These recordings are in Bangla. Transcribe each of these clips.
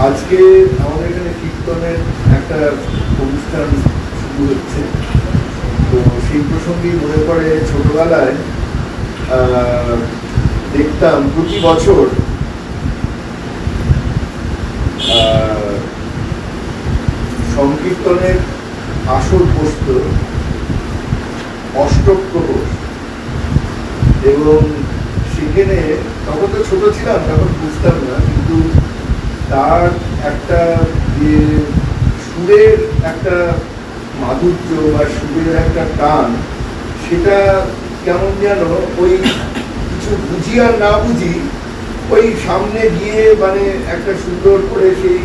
আজকে আমাদের এখানে কীর্তনের একটা অনুষ্ঠান শুরু হচ্ছে। তো সেই প্রসঙ্গেই মনে পড়ে ছোটবেলায় দেখতাম প্রতি বছর সংকীর্তনের আসর বসত অষ্টপ্রহর, এবং সেখানে তখন তো ছোট ছিলাম, তখন বুঝতাম না, কিন্তু তার একটা যে সুরের একটা মাধুর্য বা সুরের একটা টান, সেটা কেমন যেন ওই কিছু বুঝি আর না বুঝি ওই সামনে গিয়ে মানে একটা সুন্দর করে সেই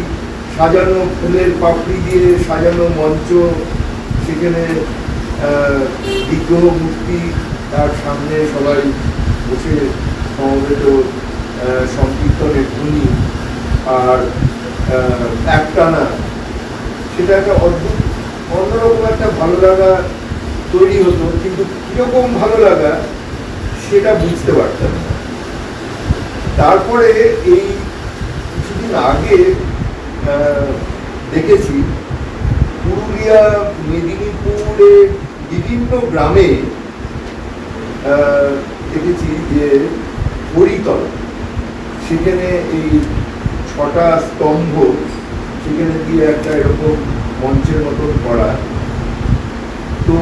সাজানো ফুলের পাপড়ি দিয়ে সাজানো মঞ্চ, সেখানে বিগ্রহ মূর্তি, তার সামনে সবাই বসে সমবেত সংকীর্তনের ধ্বনি আর একটানা, সেটা একটা অদ্ভুত অন্যরকম একটা ভালো লাগা তৈরি হতো। কিন্তু কিরকম ভালো লাগা সেটা বুঝতে পারতাম না। তারপরে এই কিছুদিন আগে দেখেছি পুরুলিয়া, মেদিনীপুরে বিভিন্ন গ্রামে দেখেছি যে হরিতল, সেখানে এই 6টা স্তম্ভ, সেখানে দিয়ে একটা এরকম মঞ্চের মতন করা। তো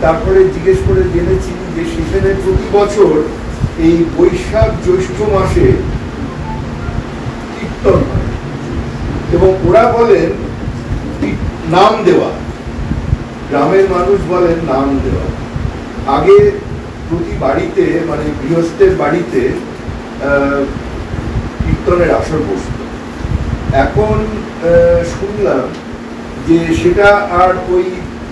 তারপরে জিজ্ঞেস করে জেনেছি যে সেখানে প্রতি বছর এই বৈশাখ জ্যৈষ্ঠ মাসে কীর্তন হয়, এবং ওরা বলেন নাম দেওয়া, গ্রামের মানুষ বলেন নাম দেওয়া। আগে প্রতি বাড়িতে মানে গৃহস্থের বাড়িতে কীর্তনের আসর বসত। এখন শুনলাম যে সেটা আর ওই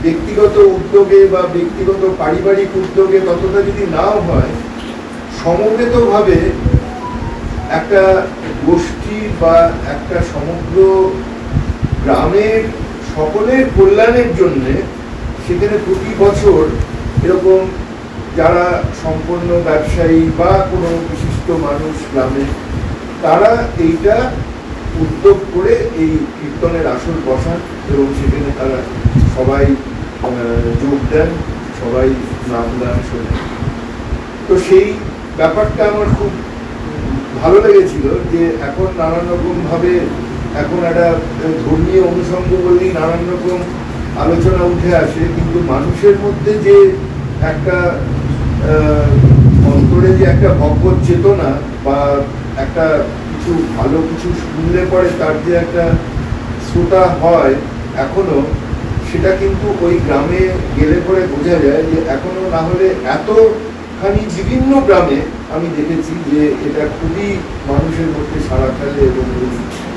ব্যক্তিগত উদ্যোগে বা ব্যক্তিগত পারিবারিক উদ্যোগে ততটা যদি নাও হয়, সমবেতভাবে একটা গোষ্ঠী বা একটা সমগ্র গ্রামের সকলের কল্যাণের জন্যে সেখানে প্রতি বছর এরকম যারা সম্পন্ন ব্যবসায়ী বা কোনো বিশিষ্ট মানুষ গ্রামে, তারা এইটা উদ্যোগ করে এই কীর্তনের আসর বসান, এবং সেখানে তারা সবাই যোগ দেন, সবাই নাম গান শোনেন। তো সেই ব্যাপারটা আমার খুব ভালো লেগেছিল যে এখন নানান রকমভাবে এখন একটা ধর্মীয় অনুষঙ্গ বললেই নানান রকম আলোচনা উঠে আসে, কিন্তু মানুষের মধ্যে যে একটা অন্তরে যে একটা ভগবত চেতনা বা একটা কিছু ভালো কিছু শুনলে পরে তার যে একটা শ্রোতা হয় এখনো, সেটা কিন্তু ওই গ্রামে গেলে পরে বোঝা যায় যে এখনো না হলে এতখানি বিভিন্ন গ্রামে আমি দেখেছি যে এটা খুবই মানুষের মধ্যে সাড়া ফেলে, এবং ওই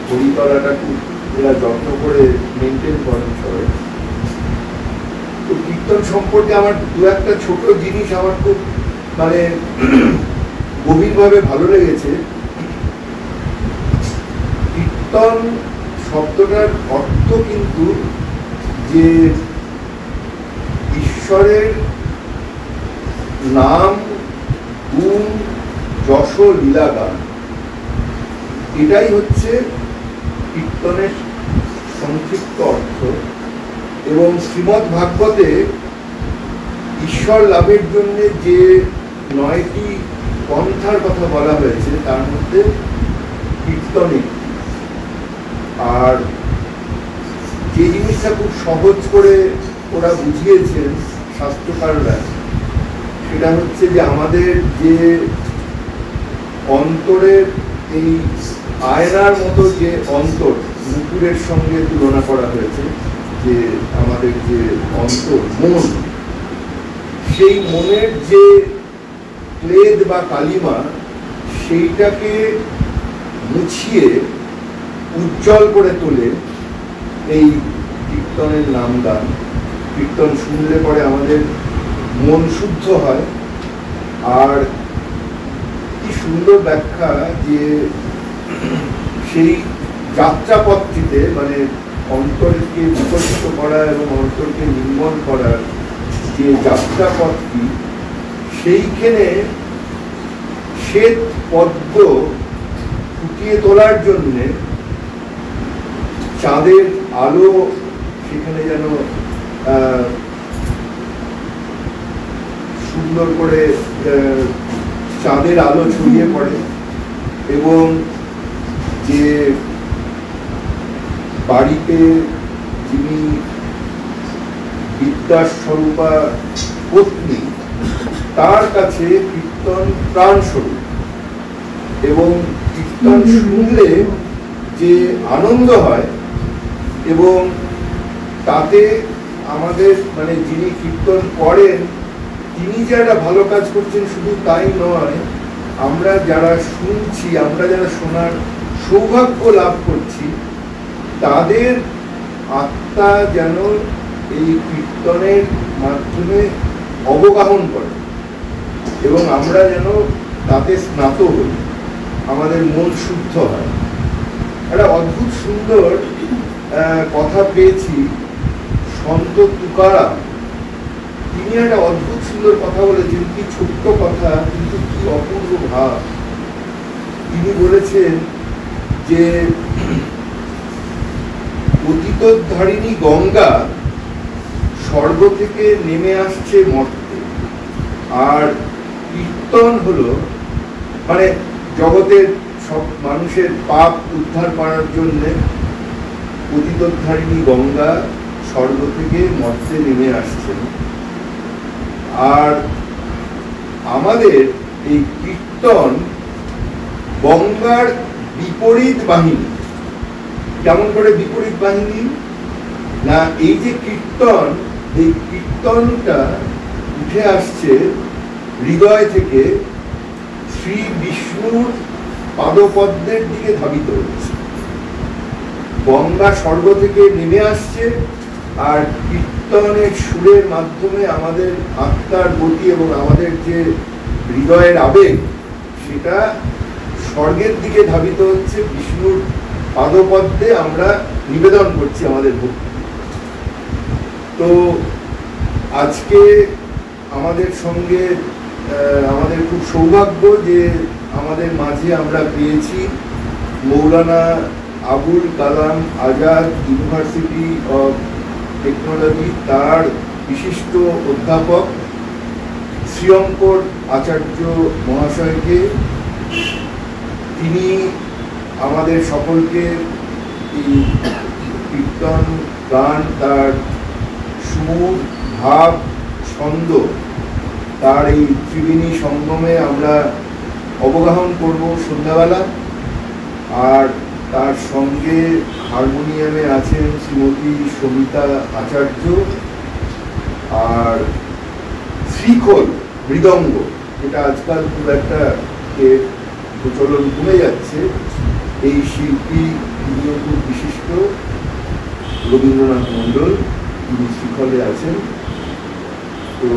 হরিতলাটা খুব এরা যত্ন করে মেনটেন করেন সবাই। তো কীর্তন সম্পর্কে আমার দু একটা ছোট জিনিস আমার খুব মানে গভীরভাবে ভালো লেগেছে। কীর্তন শব্দটার অর্থ কিন্তু যে ঈশ্বরের নাম, গুণ, যশ, লীলাগান, এটাই হচ্ছে কীর্তনের সংক্ষিপ্ত অর্থ। এবং শ্রীমদ্ ভাগবতে ঈশ্বর লাভের জন্য যে 9টি পন্থার কথা বলা হয়েছে তার মধ্যে কীর্তনই। আর যে জিনিসটা খুব সহজ করে ওরা বুঝিয়েছেন শাস্ত্রকাররা, সেটা হচ্ছে যে আমাদের যে অন্তরের এই আয়নার মতো যে অন্তর, মুকুরের সঙ্গে তুলনা করা হয়েছে, যে আমাদের যে অন্তর মন, সেই মনের যে ক্লেদ বা কালিমা, সেইটাকে মুছিয়ে উজ্জ্বল করে তোলে এই কীর্তনের নাম গান। কীর্তন শুনলে পরে আমাদের মন শুদ্ধ হয়। আর কি সুন্দর ব্যাখ্যা যে সেই যাত্রাপথটিতে মানে অন্তরকে বিকশিত করা এবং অন্তরকে নির্মল করার যে যাত্রাপথটি, সেইখানে শ্বেত পদ্ম ফুটিয়ে তোলার জন্যে চাঁদের আলো সেখানে যেন সুন্দর করে চাঁদের আলো ছড়িয়ে পড়ে, এবং যে বাড়িতে যিনি বিদ্যাস্বরূপা পত্নী, তার কাছে কীর্তন প্রাণস্বরূপ, এবং কীর্তন শুনলে যে আনন্দ হয়, এবং তাতে আমাদের মানে যিনি কীর্তন করেন তিনি যে একটা ভালো কাজ করছেন শুধু তাই নয়, আমরা যারা শুনছি, আমরা যারা শোনার সৌভাগ্য লাভ করছি, তাদের আত্মা যেন এই কীর্তনের মাধ্যমে অবগাহন করে, এবং আমরা যেন তাতে স্নাত হই, আমাদের মন শুদ্ধ হয়। একটা অদ্ভুত সুন্দর কথা পেয়েছি সন্ত তুকারাম, তিনি একটা অদ্ভুত সুন্দর কথা বলেছেন, কি ছোট্ট কথা কিন্তু কি অপূর্ব ভাব। তিনি বলেছেন যে পতিতোদ্ধারিণী গঙ্গা স্বর্গ থেকে নেমে আসছে মর্তে, আর কীর্তন হলো মানে জগতের সব মানুষের পাপ উদ্ধার করার জন্য পতিতোদ্ধারিণী গঙ্গা স্বর্গ থেকে মর্তে নেমে আসছেন। আর আমাদের এই কীর্তন গঙ্গার বিপরীত বাহিনী। কেমন করে বিপরীত বাহিনী? না, এই যে কীর্তন, এই কীর্তনটা উঠে আসছে হৃদয় থেকে, শ্রী বিষ্ণুর পাদপদ্মের দিকে ধাবিত হচ্ছে। গঙ্গা স্বর্গ থেকে নেমে আসছে, আর কীর্তনের সুরের মাধ্যমে আমাদের আত্মার গতি এবং আমাদের যে হৃদয়ের আবেগ, সেটা স্বর্গের দিকে ধাবিত হচ্ছে, বিষ্ণুর পাদপদ্মে আমরা নিবেদন করছি আমাদের ভক্তি। তো আজকে আমাদের সঙ্গে আমাদের খুব সৌভাগ্য যে আমাদের মাঝে আমরা পেয়েছি Maulana Abul Kalam Azad university of technology, তার বিশিষ্ট অধ্যাপক শ্রীয়ঙ্কর আচার্য মহাশয়কে। তিনি আমাদের সকলকে এই কীর্তন গান, তার সুর, ভাব, ছন্দ, তার এই ত্রিবেণী সঙ্গমে আমরা অবগাহন করব সন্ধ্যাবেলা। আর তার সঙ্গে হারমোনিয়ামে আছেন শ্রীমতী সবিতা আচার্য, আর শ্রীখোল মৃদঙ্গ, যেটা আজকাল খুব একটা প্রচলন কমে যাচ্ছে, এই শিল্পী তিনিও খুব বিশিষ্ট, রবীন্দ্রনাথ মণ্ডল, তিনি শ্রীখলে আছেন। তো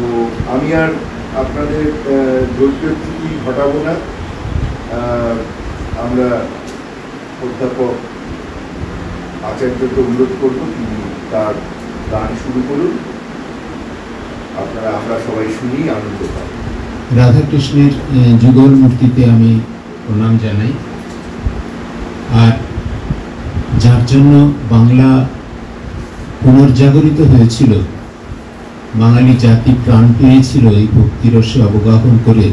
আমি আর আপনাদের ধৈর্যচ্যুতি ঘটাবো না, আমরা অধ্যাপক আচার্যকে অনুরোধ করব তিনি তার গান শুরু করুন, আমরা সবাই শুনি, আনন্দ পাই। রাধাকৃষ্ণের যুগল মূর্তিতে আমি প্রণাম জানাই। আর যার জন্য বাংলা পুনর্জাগরিত হয়েছিল, বাঙালি জাতি প্রাণ পেয়েছিল এই ভক্তিরসে অবগাহন করে,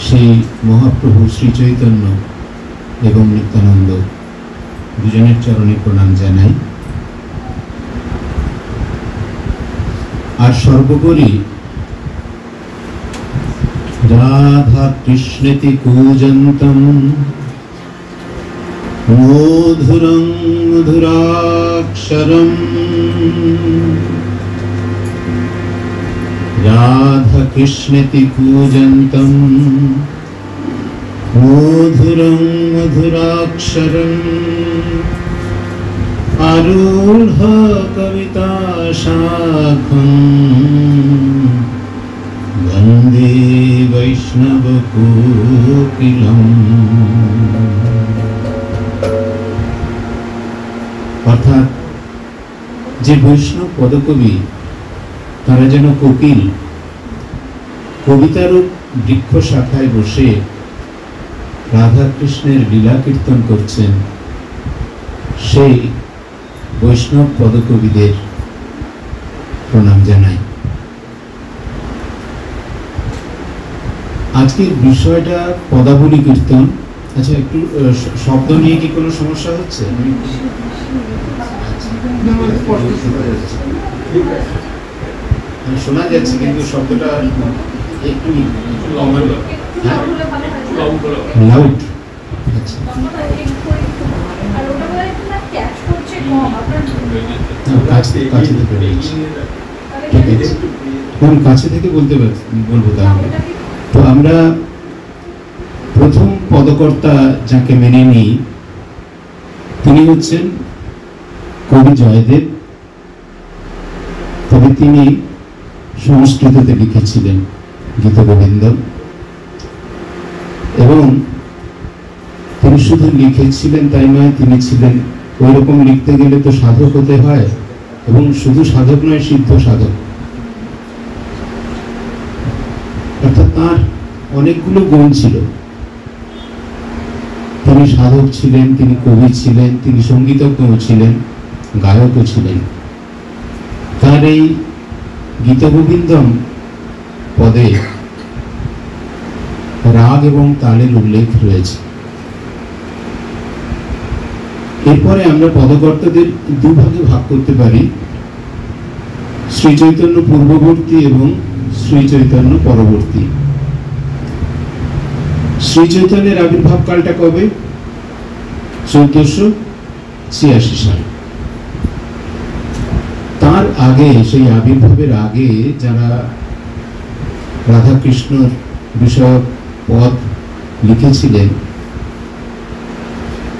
সেই মহাপ্রভু শ্রী চৈতন্য এবং নিত্যানন্দ দুজনের চরণে প্রণাম জানাই। আর সর্বোপরি রাধা কৃষ্ণেতি কূজন্তম মধুরং মধুরাক্ষরম, রাধা কৃষ্ণেতি কূজন্তম মধুরং মধুরাক্ষরম, আরূঢ় কবিতা শাখম বন্দে বৈষ্ণব কোকিলম। অর্থাৎ যে বৈষ্ণব পদকবি, তারা যেন কোকিল, কবিতারূপ বৃক্ষ শাখায় বসে রাধা কৃষ্ণের লীলা কীর্তন করছেন, সেই বৈষ্ণব পদকবিদের প্রণাম জানাই। আজকের বিষয়টা পদাবলী কীর্তন। আচ্ছা, একটু শব্দ নিয়ে কি কোনো সমস্যা হচ্ছে? শোনা যাচ্ছে কিন্তু শব্দটা একটু লাউড। আচ্ছা, কাছে থেকে বলছি। ঠিক আছে, কাছে থেকে বলবো তাহলে। তো আমরা প্রথম পদকর্তা যাকে মেনে নিই তিনি হচ্ছেন কবি জয়দেব। তবে তিনি সংস্কৃততে লিখেছিলেন গীতগোবিন্দম, এবং তিনি শুধু লিখেছিলেন তাই নয়, তিনি ছিলেন ওই রকম লিখতে গেলে তো সাধক হতে হয়, এবং শুধু সাধক নয়, সিদ্ধ সাধক। অর্থাৎ তার অনেকগুলো গুণ ছিল। তিনি সাধক ছিলেন, তিনি কবি ছিলেন, তিনি সঙ্গীতজ্ঞও ছিলেন, গায়কও ছিলেন। তার এই গীতগোবিন্দম পদে রাগ এবং তালের উল্লেখ রয়েছে। এরপরে আমরা পদকর্তাদের দুভাগে ভাগ করতে পারি, শ্রী চৈতন্য পূর্ববর্তী এবং শ্রী চৈতন্য পরবর্তী। শ্রী চৈতন্যের আবির্ভাব কালটা কবে? 1486 সাল। তার আগে, সেই আবির্ভাবের আগে যারা রাধাকৃষ্ণর বিষয়ক পদ লিখেছিলেন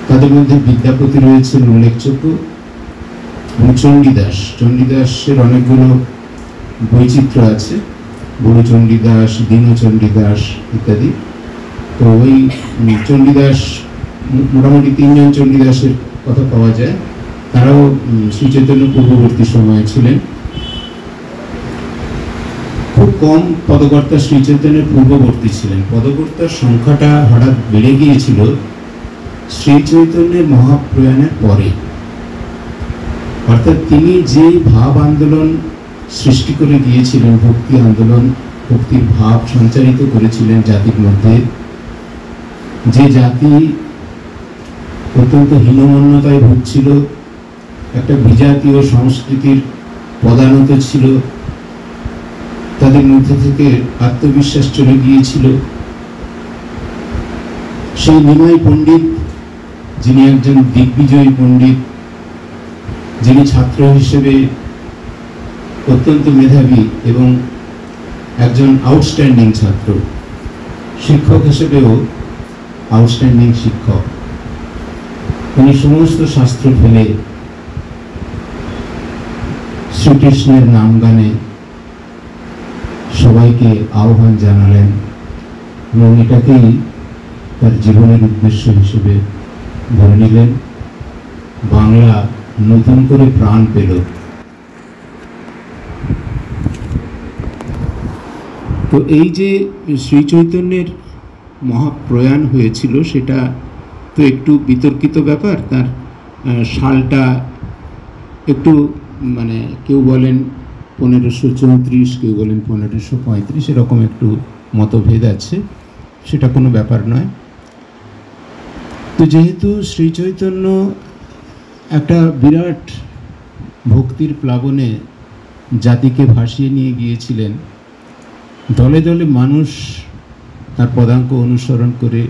তাদের মধ্যে বিদ্যাপতি রয়েছেন উল্লেখযোগ্য, এবং চণ্ডীদাস। চণ্ডীদাসের অনেকগুলো বৈচিত্র্য আছে, বুড়ো চণ্ডীদাস, দীন চণ্ডীদাস ইত্যাদি। তো ওই চণ্ডীদাস, মোটামুটি 3 জন চণ্ডীদাসের কথা পাওয়া যায়। তারাও শ্রী চৈতন্য পূর্ববর্তী সময়ে ছিলেন। খুব কম পদকর্তা শ্রী চৈতন্যের পূর্ববর্তী ছিলেন। পদকর্তার সংখ্যাটা হঠাৎ বেড়ে গিয়েছিল শ্রী চৈতন্যের মহাপ্রয়াণের পরে। অর্থাৎ তিনি যে ভাব আন্দোলন সৃষ্টি করে গিয়েছিলেন, ভক্তি আন্দোলন, ভক্তির ভাব সঞ্চারিত করেছিলেন জাতির মধ্যে, যে জাতি অত্যন্ত হীনমন্যতায় ভুগছিল, একটা বিজাতীয় সংস্কৃতির পদানত ছিল, তাদের মধ্যে থেকে আত্মবিশ্বাস চলে গিয়েছিল। সেই নিমাই পণ্ডিত, যিনি একজন দিগ্বিজয়ী পণ্ডিত, যিনি ছাত্র হিসেবে অত্যন্ত মেধাবী এবং একজন আউটস্ট্যান্ডিং ছাত্র, শিক্ষক হিসেবেও আউটস্ট্যান্ডিং শিক্ষক, তিনি সমস্ত শাস্ত্র ফেলে শ্রীকৃষ্ণের নাম গানে সবাইকে আহ্বান জানালেন, এবং এটাকেই তার জীবনের উদ্দেশ্য হিসেবে ধরে নিলেন। বাংলা নতুন করে প্রাণ পেল। তো এই যে শ্রী চৈতন্যের মহাপ্রয়াণ হয়েছিল, সেটা তো একটু বিতর্কিত ব্যাপার। তার সালটা একটু কেউ বলেন 1534, কেউ বলেন 1535, এরকম একটু মতভেদ আছে, সেটা কোনো ব্যাপার নয়। তো যেহেতু শ্রী চৈতন্য একটা বিরাট ভক্তির প্লাবনে জাতিকে ভাসিয়ে নিয়ে গিয়েছিলেন, দলে দলে মানুষ তার পদাঙ্ক অনুসরণ করে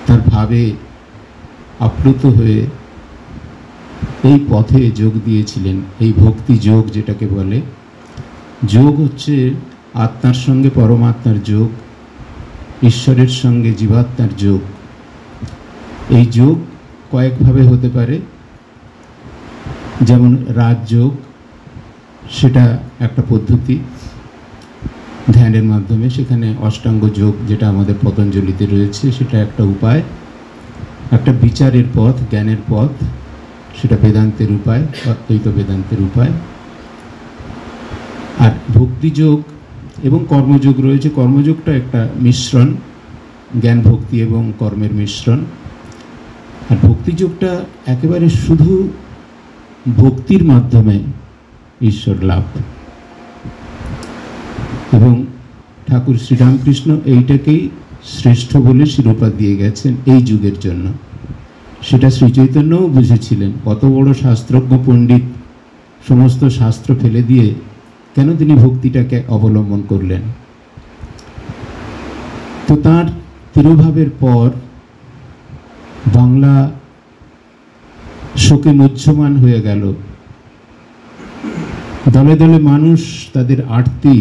তার ভাবে আপ্লুত হয়ে এই পথে যোগ দিয়েছিলেন। এই ভক্তি যোগ যেটাকে বলে, যোগ হচ্ছে আত্মার সঙ্গে পরমাত্মার যোগ, ঈশ্বরের সঙ্গে জীবাত্মার যোগ। এই যোগ কয়েকভাবে হতে পারে, যেমন রাজযোগ, সেটা একটা পদ্ধতি ধ্যানের মাধ্যমে, সেখানে অষ্টাঙ্গ যোগ যেটা আমাদের পতঞ্জলিতে রয়েছে সেটা একটা উপায়, একটা বিচারের পথ, জ্ঞানের পথ, সেটা বেদান্তের উপায়, অদ্বৈত বেদান্তের উপায়। আর ভক্তিযোগ এবং কর্মযোগ রয়েছে। কর্মযোগটা একটা মিশ্রণ, জ্ঞান ভক্তি এবং কর্মের মিশ্রণ। আর ভক্তিযোগটা একেবারে শুধু ভক্তির মাধ্যমে ঈশ্বর লাভ। এবং ঠাকুর শ্রীরামকৃষ্ণ এইটাকেই শ্রেষ্ঠ বলে শিরোপা দিয়ে গেছেন এই যুগের জন্য। সেটা শ্রীচৈতন্যও বুঝেছিলেন। কত বড় শাস্ত্রজ্ঞ পণ্ডিত, সমস্ত শাস্ত্র ফেলে দিয়ে কেন তিনি ভক্তিটাকে অবলম্বন করলেন? তো তার তিরোভাবের পর বাংলা শোকে মুহ্যমান হয়ে গেল। দলে দলে মানুষ তাদের আরতি,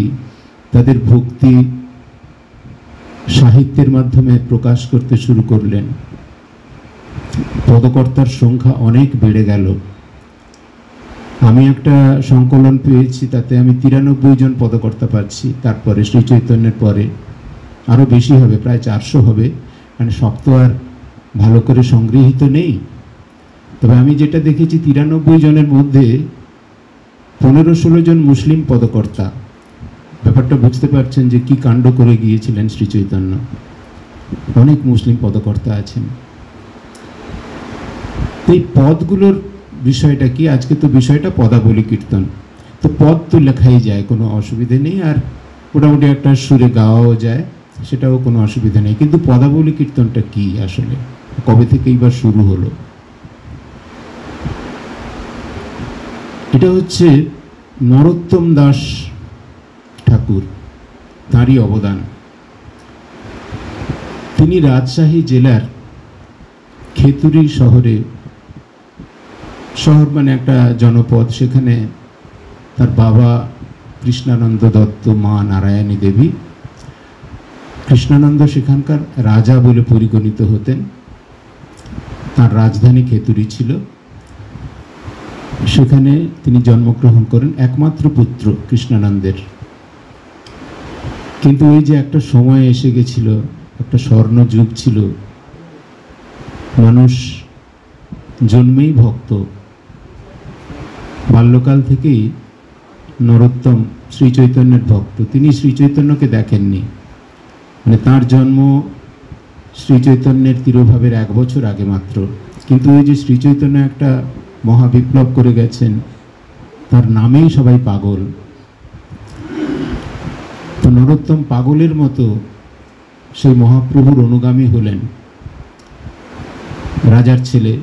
তাদের ভক্তি সাহিত্যের মাধ্যমে প্রকাশ করতে শুরু করলেন। পদকর্তার সংখ্যা অনেক বেড়ে গেল। আমি একটা সংকলন পেয়েছি, তাতে আমি 93 জন পদকর্তা পাচ্ছি। তারপরে শ্রী চৈতন্যের পরে আরও বেশি হবে, প্রায় 400 হবে। মানে সব তো আর ভালো করে সংগৃহীত নেই। তবে আমি যেটা দেখেছি 93 জনের মধ্যে 15-16 জন মুসলিম পদকর্তা। ব্যাপারটা বুঝতে পারছেন যে কি কাণ্ড করে গিয়েছিলেন শ্রী চৈতন্য। অনেক মুসলিম পদকর্তা আছেন। এই পদগুলোর বিষয়টা কি? আজকে তো বিষয়টা পদাবলী কীর্তন। তো পদ তো লেখাই যায়, কোনো অসুবিধে নেই। আর মোটামুটি একটা সুরে গাওয়াও যায়, সেটাও কোনো অসুবিধা নেই। কিন্তু পদাবলী কীর্তনটা কি আসলে, কবে থেকে এইবার শুরু হলো? এটা হচ্ছে নরোত্তম দাস ঠাকুর, তাঁরই অবদান। তিনি রাজশাহী জেলার খেতুরি শহরে, শহর মানে একটা জনপদ, সেখানে তার বাবা কৃষ্ণানন্দ দত্ত, মা নারায়ণী দেবী। কৃষ্ণানন্দ সেখানকার রাজা বলে পরিগণিত হতেন। তার রাজধানী খেতুরি ছিল। সেখানে তিনি জন্মগ্রহণ করেন, একমাত্র পুত্র কৃষ্ণানন্দের। কিন্তু ওই যে একটা সময় এসে গেছিল, একটা স্বর্ণ যুগ ছিল, মানুষ জন্মেই ভক্ত। বাল্যকাল থেকেই নরোত্তম শ্রী চৈতন্যের ভক্ত। তিনি শ্রী চৈতন্যকে দেখেননি, মানে তার জন্ম শ্রী চৈতন্যের তিরোভাবের 1 বছর আগে মাত্র। কিন্তু ওই যে শ্রী চৈতন্য একটা মহাবিপ্লব করে গেছেন, তার নামেই সবাই পাগল। তো নরোত্তম পাগলের মতো সেই মহাপ্রভুর অনুগামী হলেন। রাজার ছেলে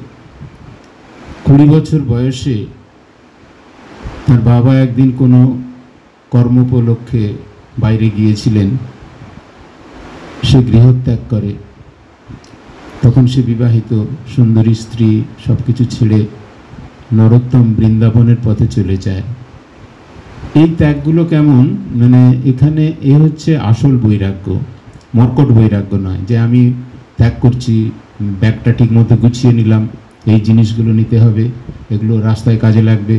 20 বছর বয়সে তার বাবা একদিন কোনো কর্মোপলক্ষে বাইরে গিয়েছিলেন, সে গৃহত্যাগ করে। তখন সে বিবাহিত, সুন্দরী স্ত্রী, সব কিছু ছেড়ে নরোত্তম বৃন্দাবনের পথে চলে যায়। এই ত্যাগগুলো কেমন, মানে এখানে এ হচ্ছে আসল বৈরাগ্য, মর্কট বৈরাগ্য নয় যে আমি ত্যাগ করছি, ব্যাগটা ঠিক মতো গুছিয়ে নিলাম, এই জিনিসগুলো নিতে হবে, এগুলো রাস্তায় কাজে লাগবে,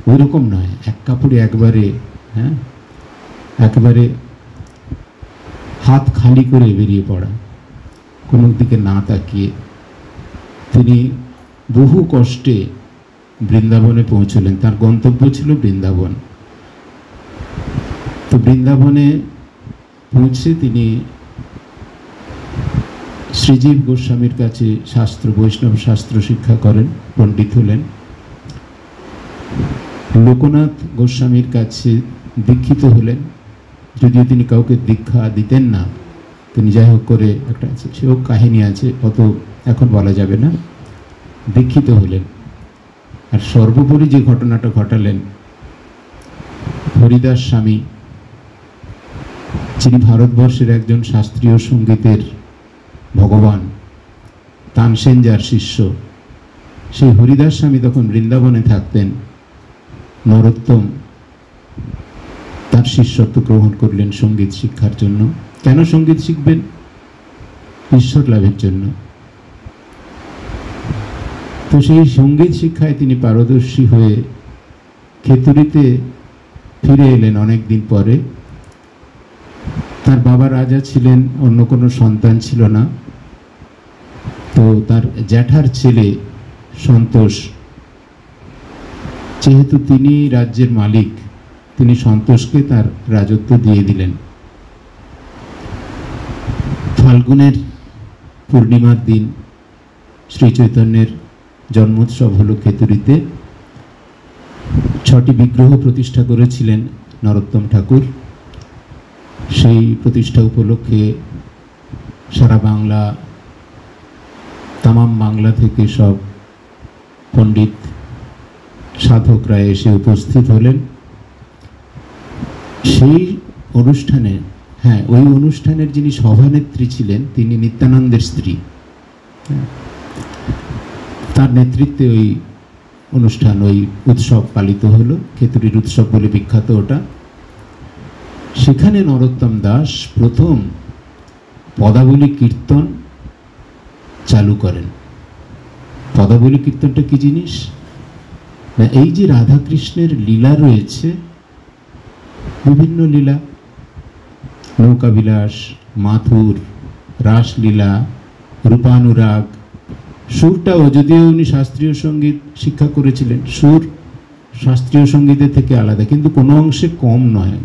ওই রকম নয়। এক কাপড়ে একবারে, হ্যাঁ, একেবারে হাত খালি করে বেরিয়ে পড়া, কোনো দিকে না তাকিয়ে। তিনি বহু কষ্টে বৃন্দাবনে পৌঁছলেন। তার গন্তব্য ছিল বৃন্দাবন। তো বৃন্দাবনে পৌঁছে তিনি শ্রীজীব গোস্বামীর কাছে শাস্ত্র, বৈষ্ণব শাস্ত্র শিক্ষা করেন, পণ্ডিত হলেন। লোকনাথ গোস্বামীর কাছে দীক্ষিত হলেন, যদিও তিনি কাউকে দীক্ষা দিতেন না। তিনি যাই হোক করে, একটা সেও কাহিনী আছে, অত এখন বলা যাবে না, দীক্ষিত হলেন। আর সর্বোপরি যে ঘটনাটা ঘটালেন, হরিদাস স্বামী, যিনি ভারতবর্ষের একজন শাস্ত্রীয় সঙ্গীতের ভগবান, তানসেন যার শিষ্য, সেই হরিদাস স্বামী তখন বৃন্দাবনে থাকতেন। নরোত্তম তার শিষ্যত্ব গ্রহণ করলেন সঙ্গীত শিক্ষার জন্য। কেন সঙ্গীত শিখবেন? ঈশ্বর লাভের জন্য। তো সেই সঙ্গীত শিক্ষায় তিনি পারদর্শী হয়ে খেতুরিতে ফিরে এলেন অনেক দিন পরে। তার বাবা রাজা ছিলেন, অন্য কোনো সন্তান ছিল না। তো তার জ্যাঠার ছেলে সন্তোষ, যেহেতু তিনি রাজ্যের মালিক, তিনি সন্তোষকে তার রাজত্ব দিয়ে দিলেন। ফাল্গুনের পূর্ণিমার দিন শ্রী চৈতন্যের জন্মোৎসব হলো খেতুরিতে। 6টি বিগ্রহ প্রতিষ্ঠা করেছিলেন নরোত্তম ঠাকুর। সেই প্রতিষ্ঠা উপলক্ষে সারা বাংলা, তামাম বাংলা থেকে সব পণ্ডিত সাধকরা এসে উপস্থিত হলেন। সেই অনুষ্ঠানে, ওই অনুষ্ঠানের যিনি সভানেত্রী ছিলেন তিনি নিত্যানন্দের স্ত্রী। তার নেতৃত্বে ওই অনুষ্ঠান, ওই উৎসব পালিত হলো। খেতুরির উৎসব বলে বিখ্যাত ওটা। সেখানে নরোত্তম দাস প্রথম পদাবলী কীর্তন চালু করেন। পদাবলী কীর্তনটা কি জিনিস না, এই যে রাধাকৃষ্ণের লীলা রয়েছে, বিভিন্ন লীলা, নৌকাবিলাস, মাথুর, রাসলীলা, রূপানুরাগ, সুরটাও, যদিও উনি শাস্ত্রীয় সঙ্গীত শিক্ষা করেছিলেন, সুর শাস্ত্রীয় সঙ্গীতের থেকে আলাদা, কিন্তু কোনো অংশে কম নয়,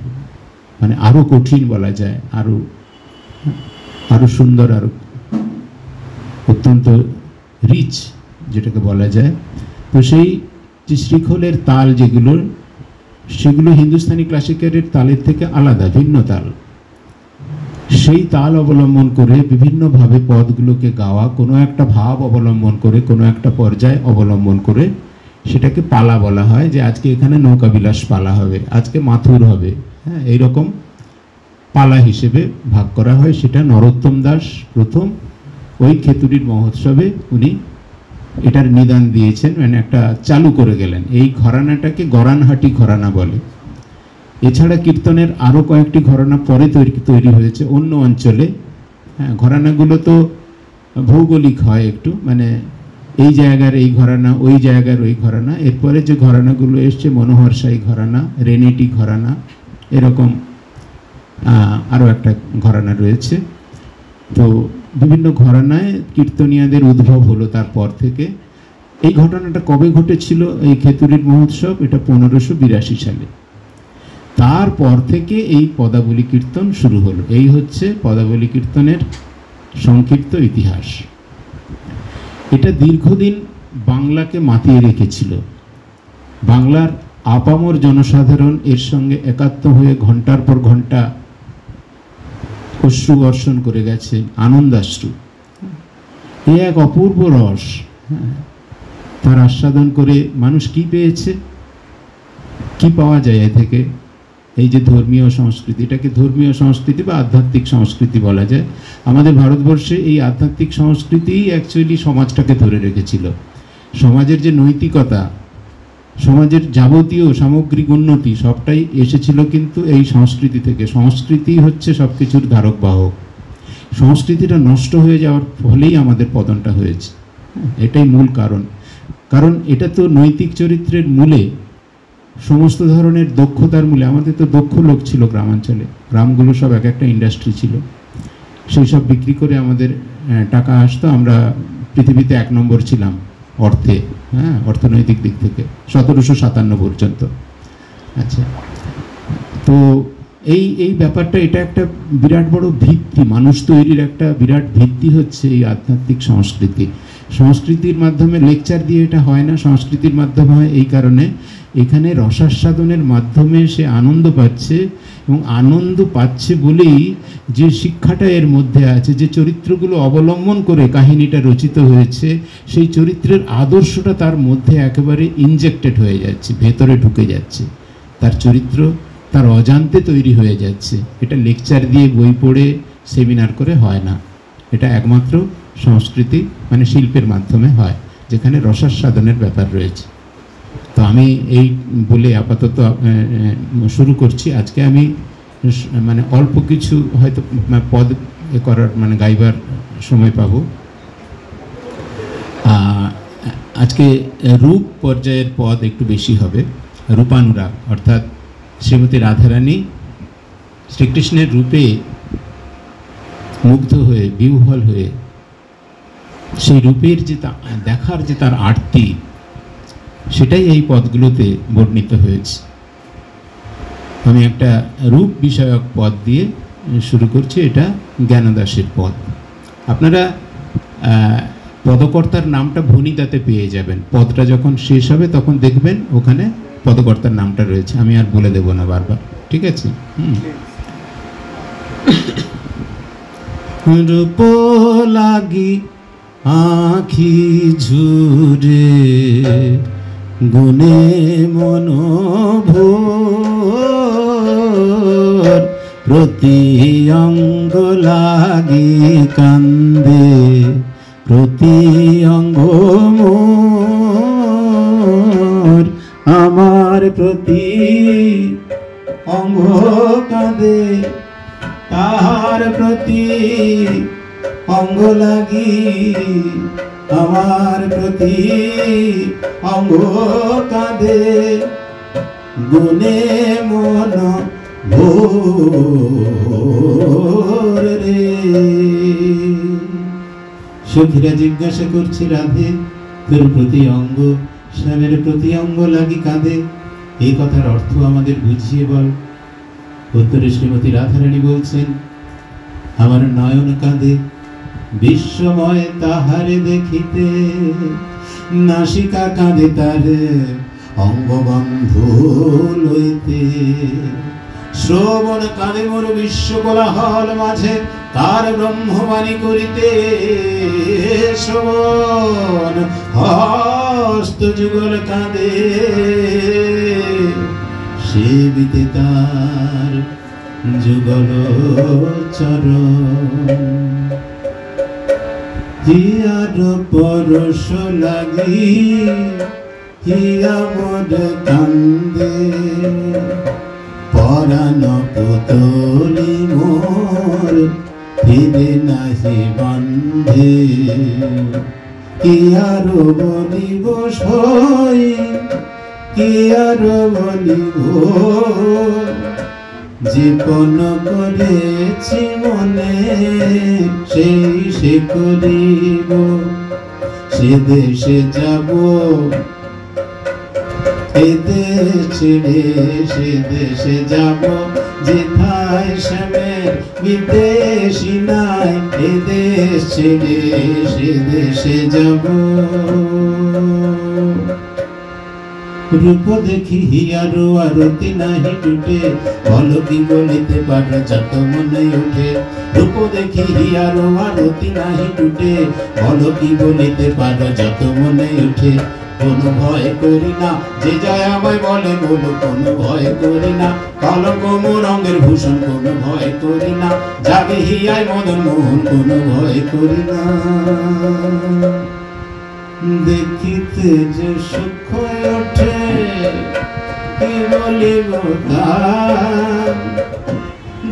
মানে আরো কঠিন বলা যায়, আরো সুন্দর, আরো অত্যন্ত রিচ যেটাকে বলা যায়। তো সেই যে শৃঙ্খলের তাল যেগুলো, সেগুলো হিন্দুস্তানি ক্লাসিক্যালের তালের থেকে আলাদা, ভিন্ন তাল। সেই তাল অবলম্বন করে বিভিন্নভাবে পদগুলোকে গাওয়া, কোনো একটা ভাব অবলম্বন করে, কোনো একটা পর্যায় অবলম্বন করে, সেটাকে পালা বলা হয়। যে আজকে এখানে নৌকাবিলাস পালা হবে, আজকে মাথুর হবে, এইরকম পালা হিসেবে ভাগ করা হয়। সেটা নরোত্তম দাস প্রথম ওই খেতুরির মহোৎসবে উনি এটার নিদান দিয়েছেন, মানে একটা চালু করে গেলেন। এই ঘরানাটাকে গরানহাটি ঘরানা বলে। এছাড়া কীর্তনের আরও কয়েকটি ঘরানা পরে তৈরি হয়েছে অন্য অঞ্চলে। ঘরানাগুলো তো ভৌগোলিক হয় একটু, মানে এই জায়গার এই ঘরানা, ওই জায়গার ওই ঘরানা। এরপরে যে ঘরানাগুলো এসছে, মনোহরশাহী ঘরানা, রেনেটি ঘরানা, এরকম আরও একটা ঘরানা রয়েছে। তো বিভিন্ন ঘরানায় কীর্তনিয়াদের উদ্ভব হলো তারপর থেকে। এই ঘটনাটা কবে ঘটেছিল, এই খেতুরির মহোৎসব? এটা 1582 সালে। তারপর থেকে এই পদাবলী কীর্তন শুরু হলো। এই হচ্ছে পদাবলী কীর্তনের সংক্ষিপ্ত ইতিহাস। এটা দীর্ঘদিন বাংলাকে মাতিয়ে রেখেছিল। বাংলার আপামর জনসাধারণ এর সঙ্গে একাত্ম হয়ে ঘন্টার পর ঘন্টা অশ্রু বর্ষণ করে গেছে, আনন্দাশ্রু। এ এক অপূর্ব রস, তার আস্বাদন করে মানুষ কি পেয়েছে, কি পাওয়া যায় এ থেকে? এই যে ধর্মীয় সংস্কৃতি, এটাকে ধর্মীয় সংস্কৃতি বা আধ্যাত্মিক সংস্কৃতি বলা যায়। আমাদের ভারতবর্ষে এই আধ্যাত্মিক সংস্কৃতিই অ্যাকচুয়ালি সমাজটাকে ধরে রেখেছিল। সমাজের যে নৈতিকতা, সমাজের যাবতীয় সামগ্রিক উন্নতি, সবটাই এসেছিল কিন্তু এই সংস্কৃতি থেকে। সংস্কৃতি হচ্ছে সব কিছুর ধারক বাহক। সংস্কৃতিটা নষ্ট হয়ে যাওয়ার ফলেই আমাদের পতনটা হয়েছে, এটাই মূল কারণ। কারণ এটা তো নৈতিক চরিত্রের মূলে, সমস্ত ধরনের দক্ষতার মূলে। আমাদের তো দক্ষ লোক ছিল গ্রামাঞ্চলে, গ্রামগুলো সব এক একটা ইন্ডাস্ট্রি ছিল, সেই সব বিক্রি করে আমাদের টাকা আসতো। আমরা পৃথিবীতে 1 নম্বর ছিলাম অর্থে, অর্থনৈতিক দিক থেকে 1757 পর্যন্ত। আচ্ছা, তো এই ব্যাপারটা, এটা একটা বিরাট বড় ভিত্তি, মানুষ তৈরির একটা বিরাট ভিত্তি হচ্ছে এই আধ্যাত্মিক সংস্কৃতি। সংস্কৃতির মাধ্যমে লেকচার দিয়ে এটা হয় না, সংস্কৃতির মাধ্যমে হয় এই কারণে এখানে রসাস্বাদনের মাধ্যমে সে আনন্দ পাচ্ছে, এবং আনন্দ পাচ্ছে বলেই যে শিক্ষাটা এর মধ্যে আছে, যে চরিত্রগুলো অবলম্বন করে কাহিনীটা রচিত হয়েছে, সেই চরিত্রের আদর্শটা তার মধ্যে একেবারে ইনজেক্টেড হয়ে যাচ্ছে, ভেতরে ঢুকে যাচ্ছে। তার চরিত্র তার অজান্তে তৈরি হয়ে যাচ্ছে। এটা লেকচার দিয়ে, বই পড়ে, সেমিনার করে হয় না। এটা একমাত্র সংস্কৃতি মানে শিল্পের মাধ্যমে হয়, যেখানে রসাস্বাদনের ব্যাপার রয়েছে। তো আমি এই বলে আপাতত শুরু করছি। আজকে আমি মানে অল্প কিছু হয়তো পদ করার, মানে গাইবার সময় পাবো। আজকে রূপ পর্যায়ের পদ একটু বেশি হবে। রূপানুরাগ, অর্থাৎ শ্রীমতী রাধারানী শ্রীকৃষ্ণের রূপে মুগ্ধ হয়ে, বিহ্বল হয়ে, সেই রূপের যে দেখার যে তার আরতি, সেটাই এই পদগুলোতে বর্ণিত হয়েছে। আমি একটা রূপ বিষয়ক পদ দিয়ে শুরু করছি। এটা জ্ঞানদাসের পদ। আপনারা পদকর্তার নামটা ভণিতাতে পেয়ে যাবেন। পদটা যখন শেষ হবে তখন দেখবেন ওখানে পদকর্তার নামটা রয়েছে। আমি আর বলে দেব না বারবার, ঠিক আছে? রূপ লাগি আখি ঝুরে গুনে মনোভোর, প্রতি অঙ্গ লাগি কান্দে প্রতি অঙ্গ মোর, আমার প্রতি অঙ্গ কাঁদে তাহার প্রতি অঙ্গ লাগি, আমার প্রতি অঙ্গ কাঁদে গুনে মন ভোর রে। সখীরা জিজ্ঞাসা করছে, রাধে তোর প্রতি অঙ্গ স্বামীর প্রতি অঙ্গ লাগি কাঁদে, এই কথার অর্থ আমাদের বুঝিয়ে বল। উত্তরে শ্রীমতী রাধারানী বলছেন, আমার নয়ন কাঁদে বিশ্বময় তাহারে দেখিতে, নাসিকা কাঁদে তারে অঙ্গবন্ধু লইতে, শ্রবণ কাঁদে মোর বিশ্ব কোলাহল মাঝে তার ব্রহ্মবাণী করিতে, শ্রবণ হস্ত যুগল কাঁদে সেবিতে তার যুগল চরণ, হিয়ার পরশ লাগি হিয়া মোর কান্দে, পরাণ পুতলি মোর ফিরে নাহি বন্ধে, কি আর বলিব সই কি আর বলিব, জীবন করেছি মনে সেই সে করিব, সে দেশে যাব এ দেশ ছেড়ে সে দেশে যাব, যেথায় শ্যামের বিদেশি নাই, এ দেশ ছেড়ে সে দেশে যাব। রূপ দেখি হিয়ারো আরতি নাহি টুটে, বলো কি বলিতে পারো যত মনে উঠে, রূপ দেখি হিয়ারো আরতি নাহি টুটে, বলো কি বলিতে পারো যত মনে উঠে, কোনো ভয় করি না যে যায় আমায় বলে বলো, কোনো ভয় করি না কলঙ্ক মোর রঙের ভূষণ, কোনো ভয় করি না জাগে হিয়ায় মদন মোহন, কোনো ভয় করি না। দেখিতে যে সুখ ওঠে কি বলিব তার,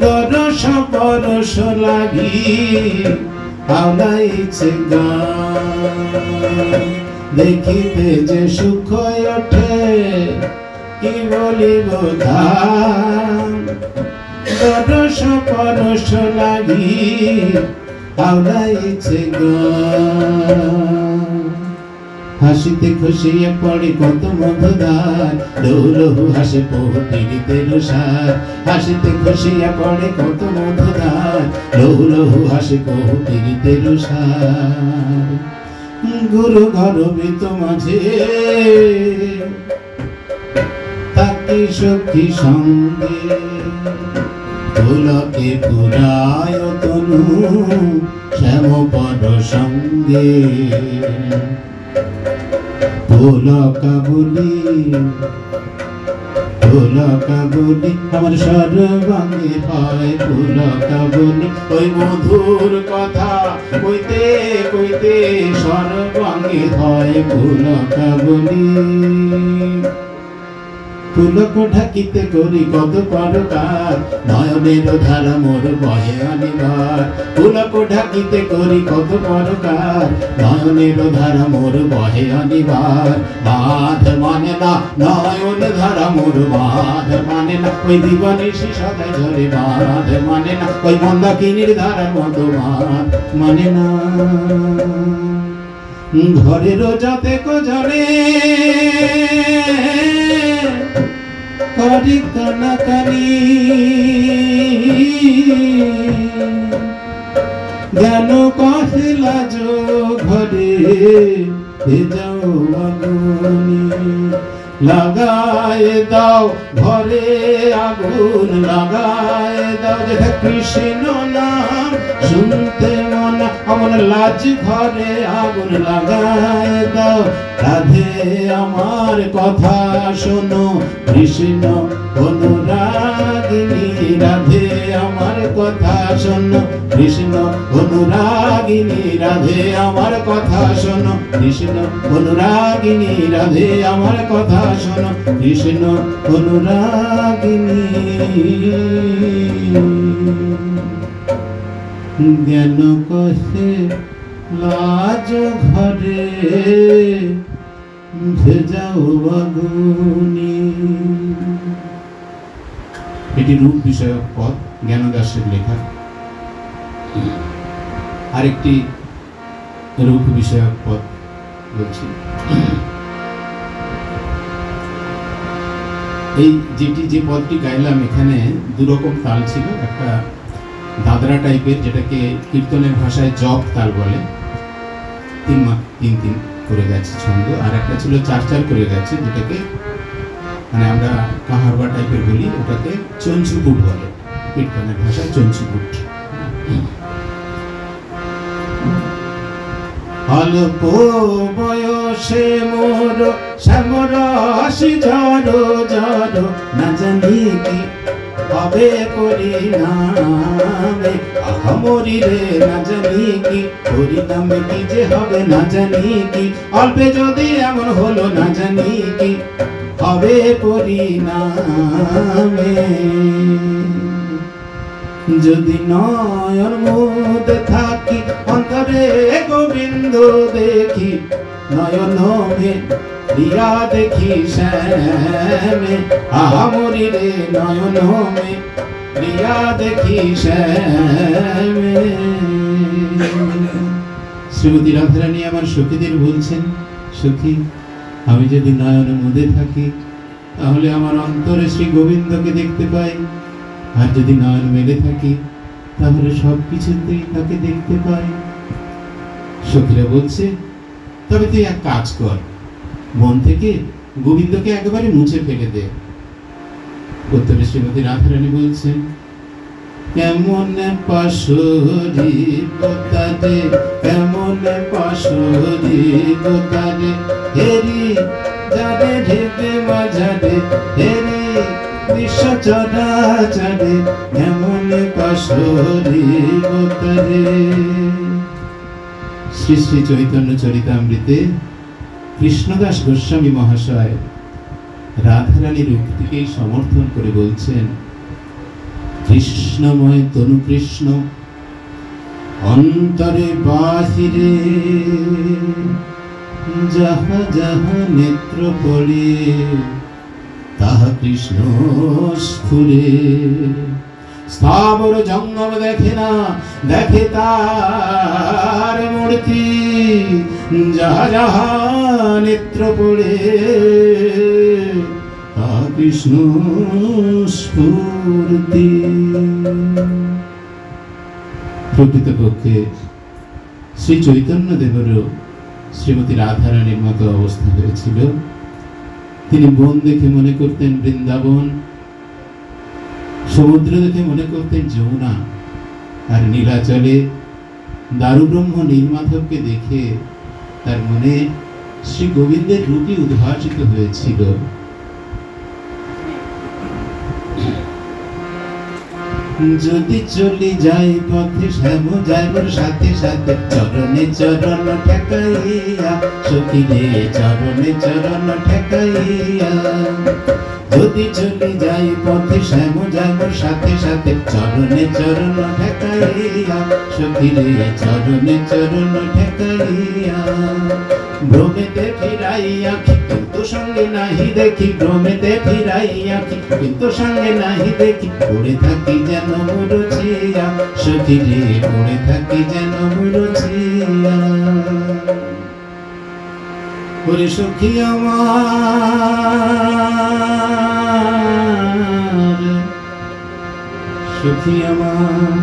দরস পরশ লাগি আওলাইছে গান, দেখিতে যে সুখ ওঠে কি বলিব তার, দরস পরশ লাগি আওলাইছে গান। হাসিতে খুশিয়ে পড়ে কত মধুদার, লহু হাসে বহু পীড়িতের সার, হাসিতে খুশিয়ে পড়ে কত মধুদার, লহু হাসে বহু পীড়িতের সার। গুরু গর্বিত মাঝে তাকে সখী সঙ্গে, পুলকে পুরায় তনু শ্যাম পদ সঙ্গে, পুলকা বলি আমার সর্বাঙ্গে হয়, পুলকা বলি ওই মধুর কথা কইতে কইতে সর্বাঙ্গে হয়, পুলকা বলি। পুলক ঢাকিতে করি কত পরকার, নয়নের ধারা মোর বহে আনিবার, পুলক ঢাকিতে করি কত পরকার, নয়নের ধারা মোর বহে আনিবার, বাঁধ মানে না নয়ন ধারা মোর, বাঁধ মানে না ওই দিবানিশি সদাই ঝরে, বাঁধ মানে না ওই মন্দাকিনীর ধারার মতো, বাঁধ মানে না। ঘরেরও যাতে কজনে করি কানাকানি, জ্ঞান কহিলা যো ঘরে এ যাও আগুনি লাগায় দাও ঘরে আগুন লাগায় দাও যেথা কৃষ্ণ নাম শুনতে মন অমন লাজ ঘরে আগুন লাগায় দাও রাধে আমার কথা শোনো কৃষ্ণ অনুরাগিনী রাধে আমার কথা শোনো কৃষ্ণ অনুরাগিনী রাধে আমার কথা শোনো কৃষ্ণ অনুরাগিনী রাধে আমার কথা শোনো কৃষ্ণ অনুরাগিনী জ্ঞান কহে লাজ ঘরে ভেজাও আগুনি। এটি রূপ বিষয়ক পদ, জ্ঞানদাসের লেখা। আরেকটি রূপ বিষয়ক পদ বলছি। এই যে পদটি গাইলাম এখানে দুরকম তাল ছিল, একটা দাদরা টাইপের যেটাকে কীর্তনের ভাষায় জপ তাল বলে, 3-3 করে গেছে ছন্দ, আর একটা ছিল 4-4 করে গেছে যেটাকে মানে আমরা কাহারবা টাইপের বলি, ওটাকে চঞ্চুকুট বলে কীর্তনের ভাষায়, চঞ্চুকুট। অল্প বয়সে মোর শ্যামরাশি ঝড় ঝড় না জানি কি হবে পরিণামে আহামরি রে না জানি কি পরিণামে কি যে হবে না জানি কি অল্পে যদি এমন হলো না জানি কি হবে পরিণামে যদি নয়ন মুদে থাকি অন্তরে গোবিন্দ দেখি নয়ন মে দিয়া দেখি শ্যামে আহামরি রে নয়ন মে দিয়া দেখি শ্যামে। শ্রীমতী রাধারানী আমার সখীদের বলছেন, সখী আমি যদি নয়ন মুদে থাকি তাহলে আমার অন্তরে শ্রী গোবিন্দকে দেখতে পাই, আর যদি নয়ন মেলে থাকি তাহলে সবকিছুতেই তাকে দেখতে পাই। সখীরা বলছে তবে তুই এক কাজ কর, মন থেকে গোবিন্দকে একেবারে মুছে ফেলে দে। উত্তরে শ্রীমতী রাধারানী বলছেন, কেমন পাশরি গোতারে কেমন পাশরি গোতারে হেরি যারে ঢেকে মাঝারে হেরি বিশ্ব চরাচরে কেমন পাশরি গোতারে। শ্রী শ্রী চৈতন্য চরিতামৃতে কৃষ্ণদাস গোস্বামী মহাশয় রাধারানীর উক্তিকেই সমর্থন করে বলছেন, কৃষ্ণময় তনু কৃষ্ণ অন্তরে বাহিরে যাহা যাহা নেত্র পড়ে তাহা কৃষ্ণ স্ফুরে। স্থাবর জঙ্গম দেখে না, দেখে তার মূর্তি যাহা যাহা নেত্র পড়ে তাহা কৃষ্ণ স্ফূর্তি। প্রকৃতপক্ষে শ্রী চৈতন্য দেবেরও শ্রীমতী রাধারানীর মতো অবস্থা হয়েছিল। তিনি বন দেখে মনে করতেন বৃন্দাবন, সমুদ্র দেখে মনে করতেন যমুনা, আর নীলাচলে দারুব্রহ্ম নীলমাধবকে দেখে তার মনে শ্রী গোবিন্দের রূপই উদ্ভাসিত হয়েছিল। যদি চলি যাই পথে শ্যাম যাইবার সাথে সাথে চরণে চরণ ঠেকাইয়া সখী রে চরণে চরণ ঠেকাইয়া। যদি চলি যাই পথে শ্যাম যাইবার সাথে সাথে চরণে চরণ ঠেকাইয়া সখী রে চরণে চরণ ঠেকাইয়া। ভ্রমেতে ফিরাইয়া কিন্তু সঙ্গে নাহি দেখি, ভ্রমেতে ফিরাইয়া কিন্তু সঙ্গে নাহি দেখি, পড়ে থাকি যেন মুরুচিয়া সখী রে পড়ে থাকি যেন মুরুচিয়া। ওরে সখী আমার, সখী আমার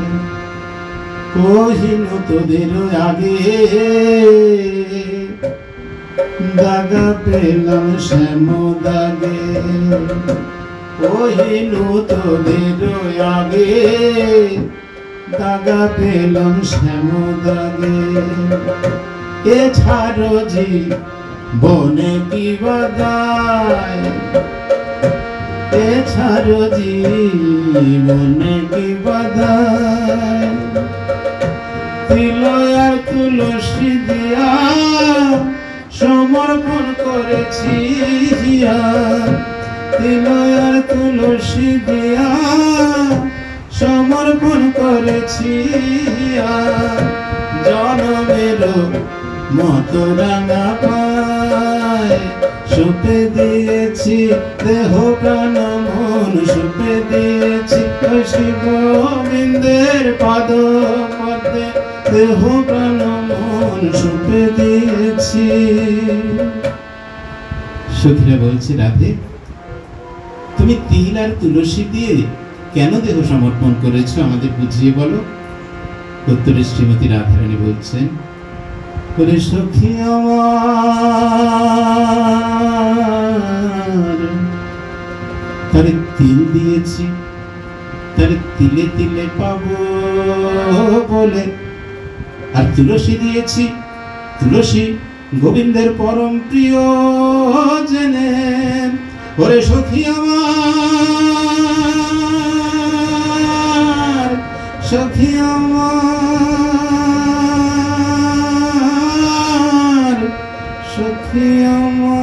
কহিনু তোদের আগে দাগা পেলাম শ্যাম দাগে, কহিনু তোদের আগে দাগা পেলাম শ্যাম দাগে। এ ছাড়ো জি বনে কি বাদায়, এ ছাড়ো জি বনে কি বাদায়। তিল আর তুলসী দিয়া সমর্পণ করেছি জিয়া, তিল আর তুলসী দিয়া সমর্পণ করেছি জিয়া। জনমের মতো রাঙা পায় সুপে দিয়েছি দেহ প্রাণ মন, সুপে দিয়েছি শিব গোবিন্দের পাদ পদ্মে দেহ প্রাণ মন সুপে দিয়েছি। সখীরা বলছে, রাধে তুমি তিল আর তুলসী দিয়ে কেন দেহ সমর্পণ করেছো, আমাদের বুঝিয়ে বলো। উত্তরে শ্রীমতী রাধারানী বলছেন, বলে সখী আমার তারে তিল দিয়েছি, তারে তিলে তিলে পাবো বলে, আর তুলসী দিয়েছি, তুলসী গোবিন্দের পরম প্রিয় জেনে। ওরে সখী আমার, সখী আমার, সখী আমার।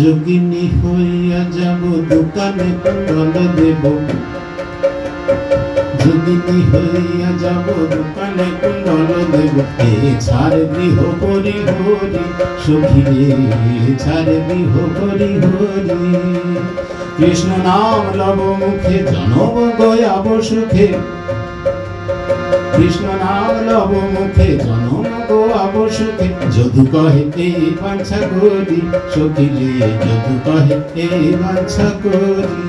যোগিনী হইয়া যাব দোকানে কুণ্ডল দেব, যোগিনী হইয়া যাব দোকানে কুণ্ডল দেব। এ ছাড় গৃহ করি হরি সখী রে, ছাড় গৃহ করি হরি। কৃষ্ণ নাম লব মুখে জনম গয়াব সুখে, কৃষ্ণ নাম লব মুখে জনম গোয়াব সুখে। যদু কহে এই বাঞ্ছা করি সখী রে, যদু কহে এই বাঞ্ছা করি।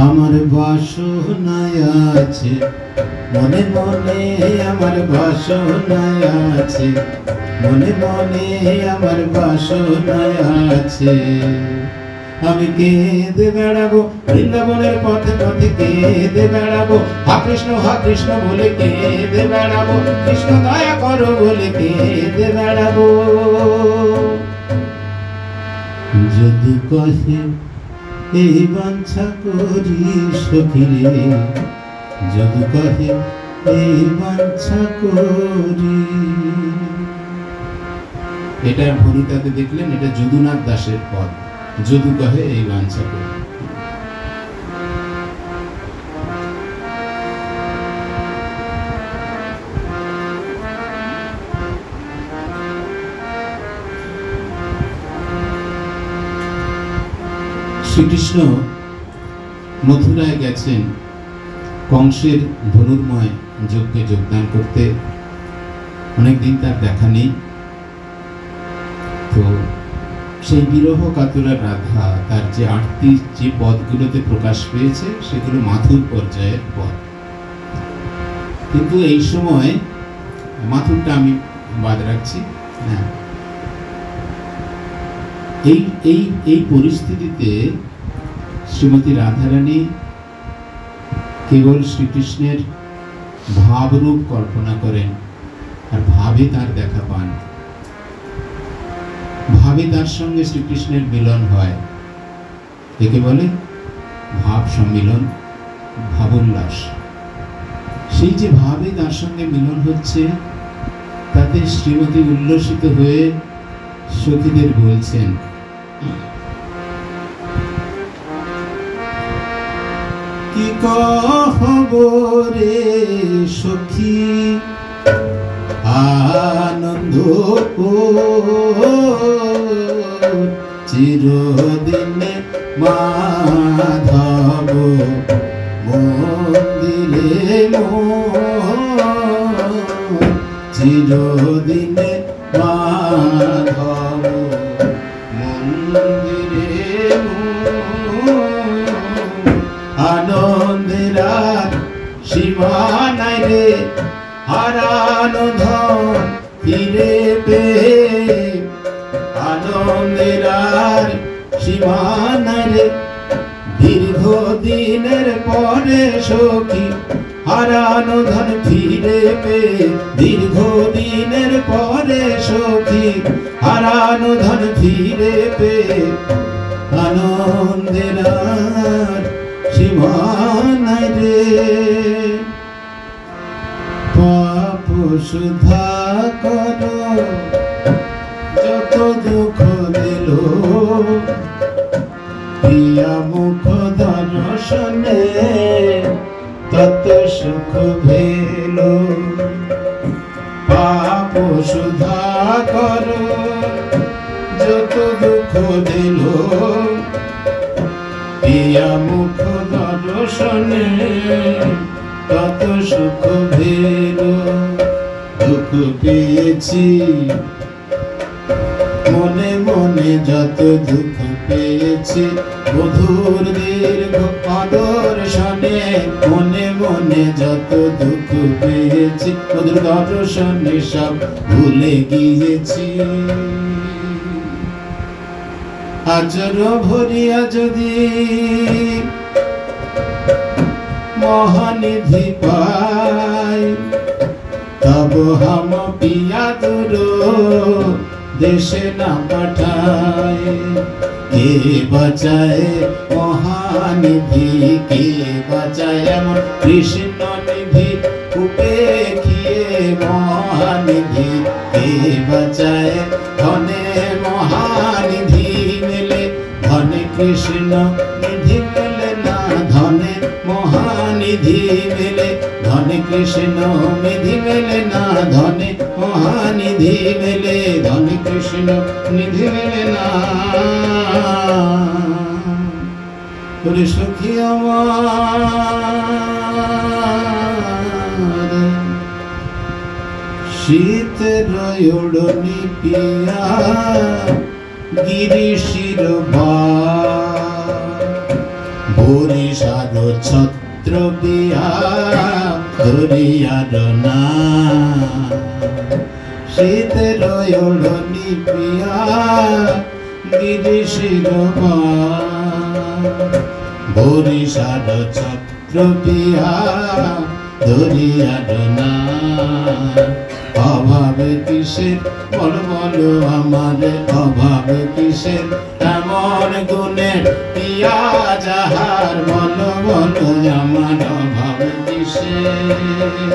আমার বাসনায় আছে মনে মনে, আমার বাসনায় আছে মনে মনে, আমার বাসনায় আছে। আমি কেঁদে বেড়াবো বৃন্দাবনের পথে পথে, কেঁদে বেড়াবো হা কৃষ্ণ বলে কেঁদে বেড়াবো, কৃষ্ণ দয়া করো বলে কেঁদে বেড়াবো। যদি কহে এই বাঞ্ছা করি সখী রে, যদি কহে এই বাঞ্ছা করি। এটা ভনিতাতে দেখলেন, এটা যদুনাথ দাসের পদ, যদু কহে এই বাঞ্ছা করি। শ্রীকৃষ্ণ মথুরায় গেছেন কংসের ধনুর্ময় যজ্ঞে যোগদান করতে, অনেকদিন তার দেখা নেই। তো সেই বিরহ কাতরা রাধা তার যে আরতি যে পদগুলোতে প্রকাশ পেয়েছে সেগুলো মাথুর পর্যায়ের পদ, কিন্তু এই সময় মাথুরটা আমি বাদ রাখছি। হ্যাঁ, এই পরিস্থিতিতে শ্রীমতী রাধারানী কেবল শ্রীকৃষ্ণের ভাবরূপ কল্পনা করেন আর ভাবে তার দেখা পান, ভাবে তার সঙ্গে শ্রীকৃষ্ণের মিলন হয়। একে বলে ভাব সম্মিলন, ভাবোল্লাস। সেই যে ভাবে তার সঙ্গে মিলন হচ্ছে, তাতে শ্রীমতী উল্লসিত হয়ে সখীদের বলছেন, কি কহব রে সখী আনন্দ চিরদিনে মাধব মন্দিরে চিরদিনে মাধব মন্দিরে আনন্দের আর সীমা নাই রে, হারানো ধন ফিরে পেয়ে আনন্দের আর সীমা নাই রে। দীর্ঘদিনের পরে সখী হারানো ধন ফিরে পেয়ে, দীর্ঘদিনের পরে সখী হারানো ধন ফিরে পেয়ে আনন্দের আর সীমা নাই রে। পাপ সুধা করো যত দুঃখ দিল, প্রিয়া মুখ দর্শনে তত সুখ ভেল। পাপ সুধা করো যত দুঃখ দিল, প্রিয়া মুখ দর্শনে তত সুখ ভেল। দুঃখ পেয়েছি মনে মনে যত দুঃখ পেয়েছি, মধুর দীর্ঘ দর্শনে মনে মনে যত দুঃখ পেয়েছি, মধুর দর্শনে সব ভুলে গিয়েছি। আজর ভরিয়া যদি মহানিধি পাই, তব হাম পিয়া দূর দেশে না পাঠায়। কে বাঁচায় মহানিধি, কে বাঁচায় আমার কৃষ্ণ নিধি, উপেক্ষিয়ে মহানিধি। কে বাঁচায় ধনে মহানিধি মেলে, ধনে কৃষ্ণ নিধি মেলে না, ধনে মহানিধি মেলে, ধনে কৃষ্ণ নিধি মেলে না, ধনে মহানিধি মেলে, ধনে কৃষ্ণ নিধি মেলে না। ওরে সখী আমার শীতের ওড়নি পিয়া গিরিশির বরিশার ছত্র বিয়া ধরিয়ার না। শীতের ওড়নি পিয়া গিরিশির বরিশার ছত্র বিয়া ধরিয়ার না। অভাব কিসের বল বলো আমার, অভাব কিসের এমন গুণের পিয়া যাহার, বলো বলো আমার অভাব কিসের।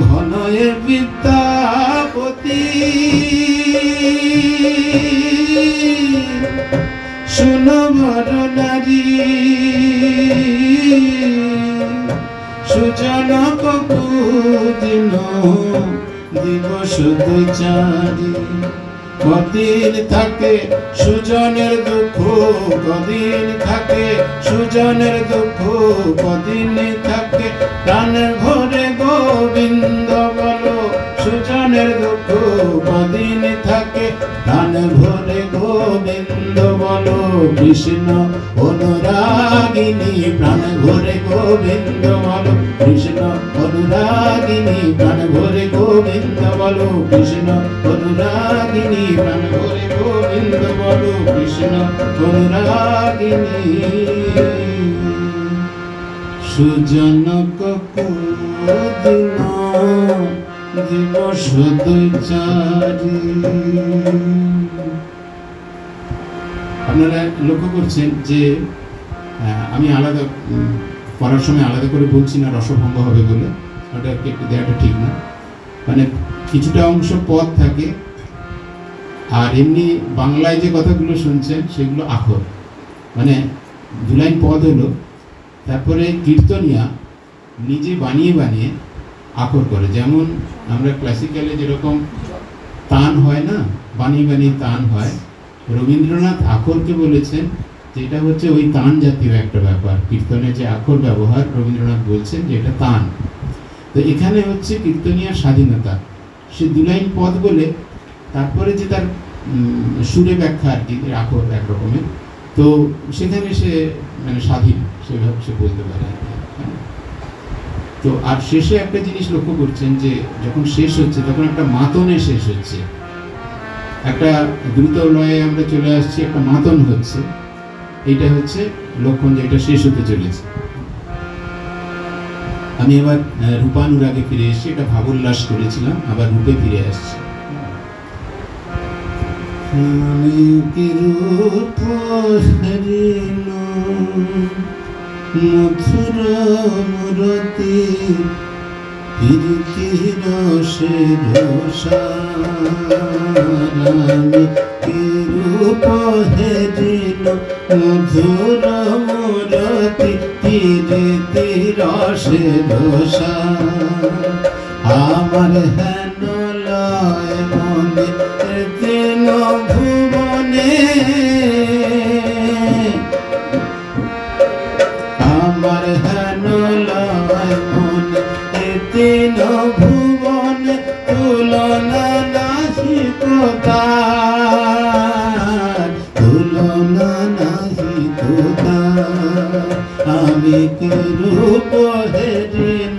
ভনয়ে বিদ্যাপতি সুনবর নারী, সুজনক দিন দিবস দুচারি। কদিন থাকে সুজনের দুঃখ, কদিন থাকে সুজনের দুঃখ, কদিন থাকে প্রাণ ভরে গোবিন্দ বলো। সুজনের দুঃখ কদিন থাকে প্রাণ ভরে গোবিন্দ বলো। কৃষ্ণ অনুরাগিনী প্রাণ ভরে গোবিন্দ বলো, কৃষ্ণ অনুরাগিনী প্রাণ ভরে গোবিন্দ বলো, কৃষ্ণ অনুরাগিনী প্রাণ ভরে গোবিন্দ বলো, কৃষ্ণ অনুরাগিনী। সুজনক দিন দিবস দুচারি। আপনারা লক্ষ্য করছেন যে আমি আলাদা পড়ার সময় আলাদা করে বলছি না রসভঙ্গ হবে বলে, ওটা একটু দেওয়াটা ঠিক না। মানে কিছুটা অংশ পদ থাকে, আর এমনি বাংলায় যে কথাগুলো শুনছেন সেগুলো আখর, মানে দু লাইন পদ হলো, তারপরে কীর্তনিয়া নিজে বানিয়ে বানিয়ে আখর করে। যেমন আমরা ক্লাসিক্যালে যেরকম তান হয় না, বানিয়ে বানিয়ে তান হয়, রবীন্দ্রনাথ আখরকে বলেছেন যেটা হচ্ছে ওই তান জাতীয় একটা ব্যাপার। কীর্তনে যে আখর ব্যবহার রবীন্দ্রনাথ বলছেন যে এটা তান। তো এখানে হচ্ছে কীর্তনিয়ার স্বাধীনতা, সে দু লাইন পদ বলে তারপরে যে তার সুরে ব্যাখ্যা আর কি, রাখো এক রকমের। তো সেখানে সে মানে স্বাধীন, সেভাবে সে বলতে পারে আর কি। তো আর শেষে একটা জিনিস লক্ষ্য করছেন যে যখন শেষ হচ্ছে তখন একটা মাতনে শেষ হচ্ছে, একটা দ্রুত লয়ে আমরা চলে আসছি, একটা মাতন হচ্ছে, এইটা হচ্ছে লক্ষণ যে এটা শেষ হতে চলেছে। আমি এবার রূপানুরাগে ফিরে এসেছি, এটা ভাবোল্লাস করেছিলাম, আবার রূপে ফিরে আসছি। মধুর মূরতি প্রীতি রসে রূপ হেরিল মধুর মূরতি প্রীতি রসে রসা আমার হেন লয় মনে তিন ভুবনে আমার হেন লয় মনে তিন ভুবনে তুলনা নাহি কোথার, তুলনা নাহি কোথার। আমি কি রূপ হেরিল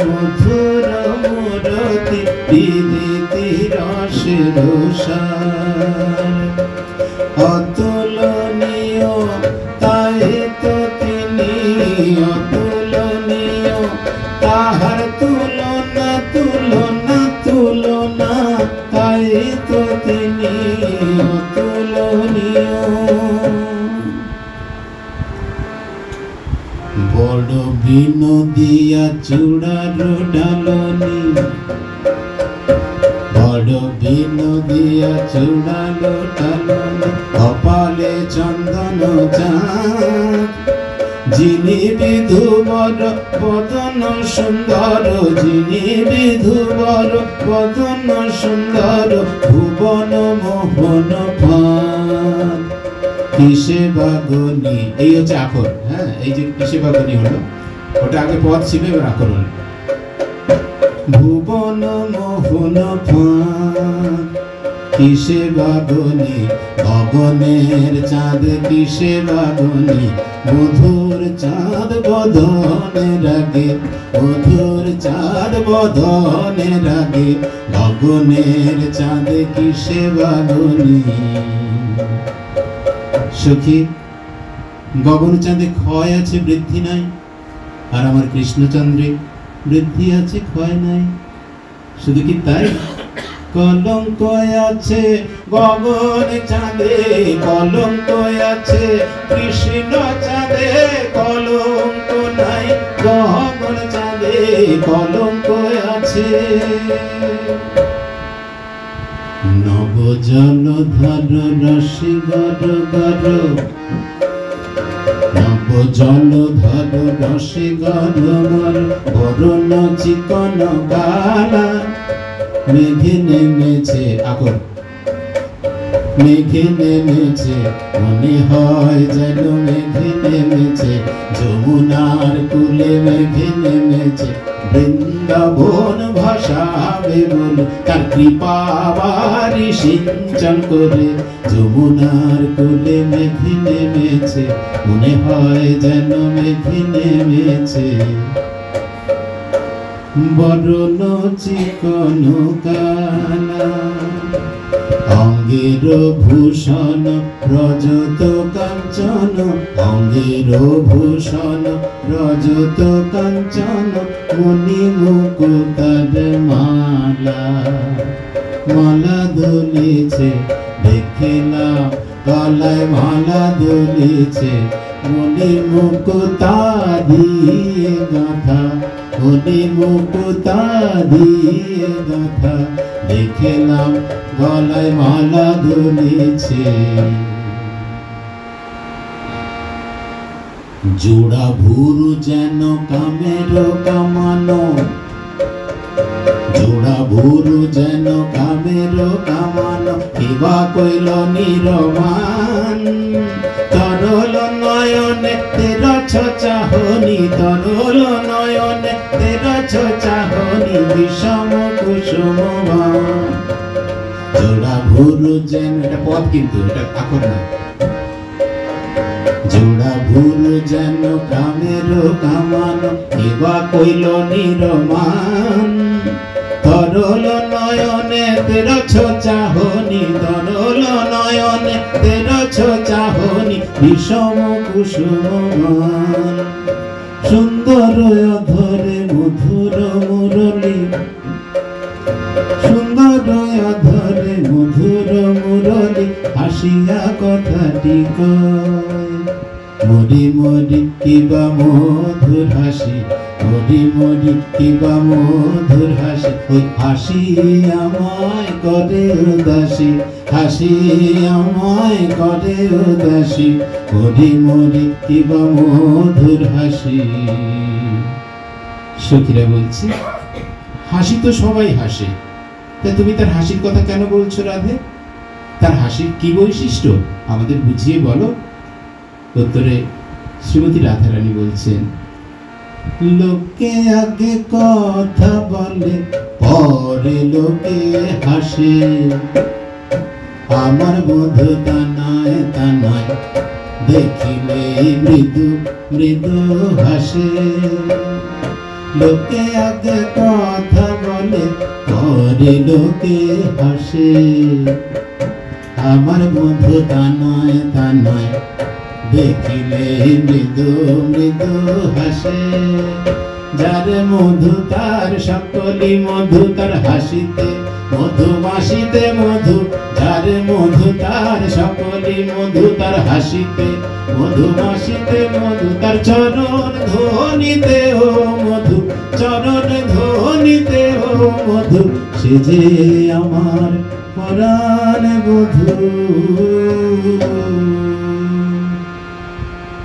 মধুর মূরতি প্রীতি রসে রসার অতুলনীয় তাই তো তিনি অতুলনীয়, তাহার তুলনা তুলনা তুলনা তাই তো তিনি অতুলনীয়। বড় বিনোদিয়া চূড়ার ডালনি, বড় বিনোদিয়া চূড়ালো ডালনি কপালে চন্দন চাঁদ, যিনি বিধুবর বদন সুন্দর, যিনি বিধুবর বদন সুন্দর ভুবন মোহন ফাঁদ। কিসে বাগনি, এই হচ্ছে আখর। হ্যাঁ, এই যে কিসে বাগনি হলো, ওটা আগে পদ ছিল, এবার আখর হলো। ভুবন মোহন ফাঁদ কিসে বাগনি, গগনের চাঁদ কিসে বাগনি, মধুর চাঁদ বদনে রাগে, মধুর চাঁদ বদনে রাগে, গগনের চাঁদ কিসে বাগনি। সখী, গগন চাঁদে ক্ষয় আছে বৃদ্ধি নাই, আর আমার কৃষ্ণচন্দ্রে বৃদ্ধি আছে ক্ষয় নাই। শুধু কি তাই, কলঙ্ক আছে গগন চাঁদে, কলঙ্ক আছে কৃষ্ণ চাঁদে, কলঙ্ক নাই গগন চাঁদে, কলঙ্ক আছে। নব জলধর রসি গর গর, নব জলধর রসি গর গর, বরণ চিকন গালা মেঘে নেমেছে, আকর মেঘে নেমেছে, মনে হয় যেন মেঘে নেমেছে, যমুনার কুলে মেঘে নেমেছে, বৃন্দাবন ভাসাবে বলে তার কৃপা বারি সিঞ্চন করে, যমুনার কুলে মেঘে নেমেছে, মনে হয় যেন মেঘে নেমেছে। বরণ চিকন কালা অঙ্গের ভূষণ রজত কাঞ্চন, অঙ্গের ভূষণ রজত কাঞ্চন, মণি মুকুতার মালা, মালা দুলিছে দেখিলাম গলায় মালা দুলিছে, মণি মুকুতা দিয়ে গাঁথা, মণি মুকুতা দিয়ে গাঁথা, দেখিলাম গলায় মালা দুলিছে। জোড়া ভুরু যেন কামের কামানো, জোড়া ভুরু যেন কামের কামানো, কিবা কইল নিরমান, তরল নয়নে তের চাহনি, তরল নয়নে তের চাহনি, বিষম কুসুমবান, জোড়া ভুরু যেন, এটা পদ কিন্তু, এটা আখর না। জোড়া ভুরু যেন কামের কামান, এবা কইল নিরমান। তরল নয়নে তের চাহনি, তরল নয়নে তের চাহনি, বিষম কুসুমমান। সুন্দর অধরে মধুর মুরলী, সুন্দর অধরে মধুর মুরলী, হাসিয়া কথাটি কয়। মরি মরি কিবা মধুর হাসি, মরি মরি কিবা মধুর হাসি, ওই হাসি আমায় করে উদাসী, হাসি আমায় করে উদাসী, মরি মরি কিবা মধুর হাসি। সখীরা বলছে, হাসি তো সবাই হাসে, তা তুমি তার হাসির কথা কেন বলছো রাধে? তার হাসির কি বৈশিষ্ট্য আমাদের বুঝিয়ে বলো। উত্তরে শ্রীমতী রাধারানী বলছেন, লোকে আগে কথা বলে, পরে লোকে হাসে, আমার বধূ তা নয়, তা নয়, দেখিলে মৃদু মৃদু হাসে। লোকে আগে কথা বলে, পরে লোকে হাসে, আমার বধূ তা নয়, তা নয়, দেখিলে মৃদু মৃদু হাসে। যার মধু তার সকলি মধু, তার হাসিতে মধু মাসিতে মধু, যার মধু তার সকলি মধু, তার হাসিতে মধু মাসিতে মধু, তার চরণ ধ্বনিতে ও মধু, চরণ ধ্বনিতে ও মধু, সে যে আমার পরাণ বধূ।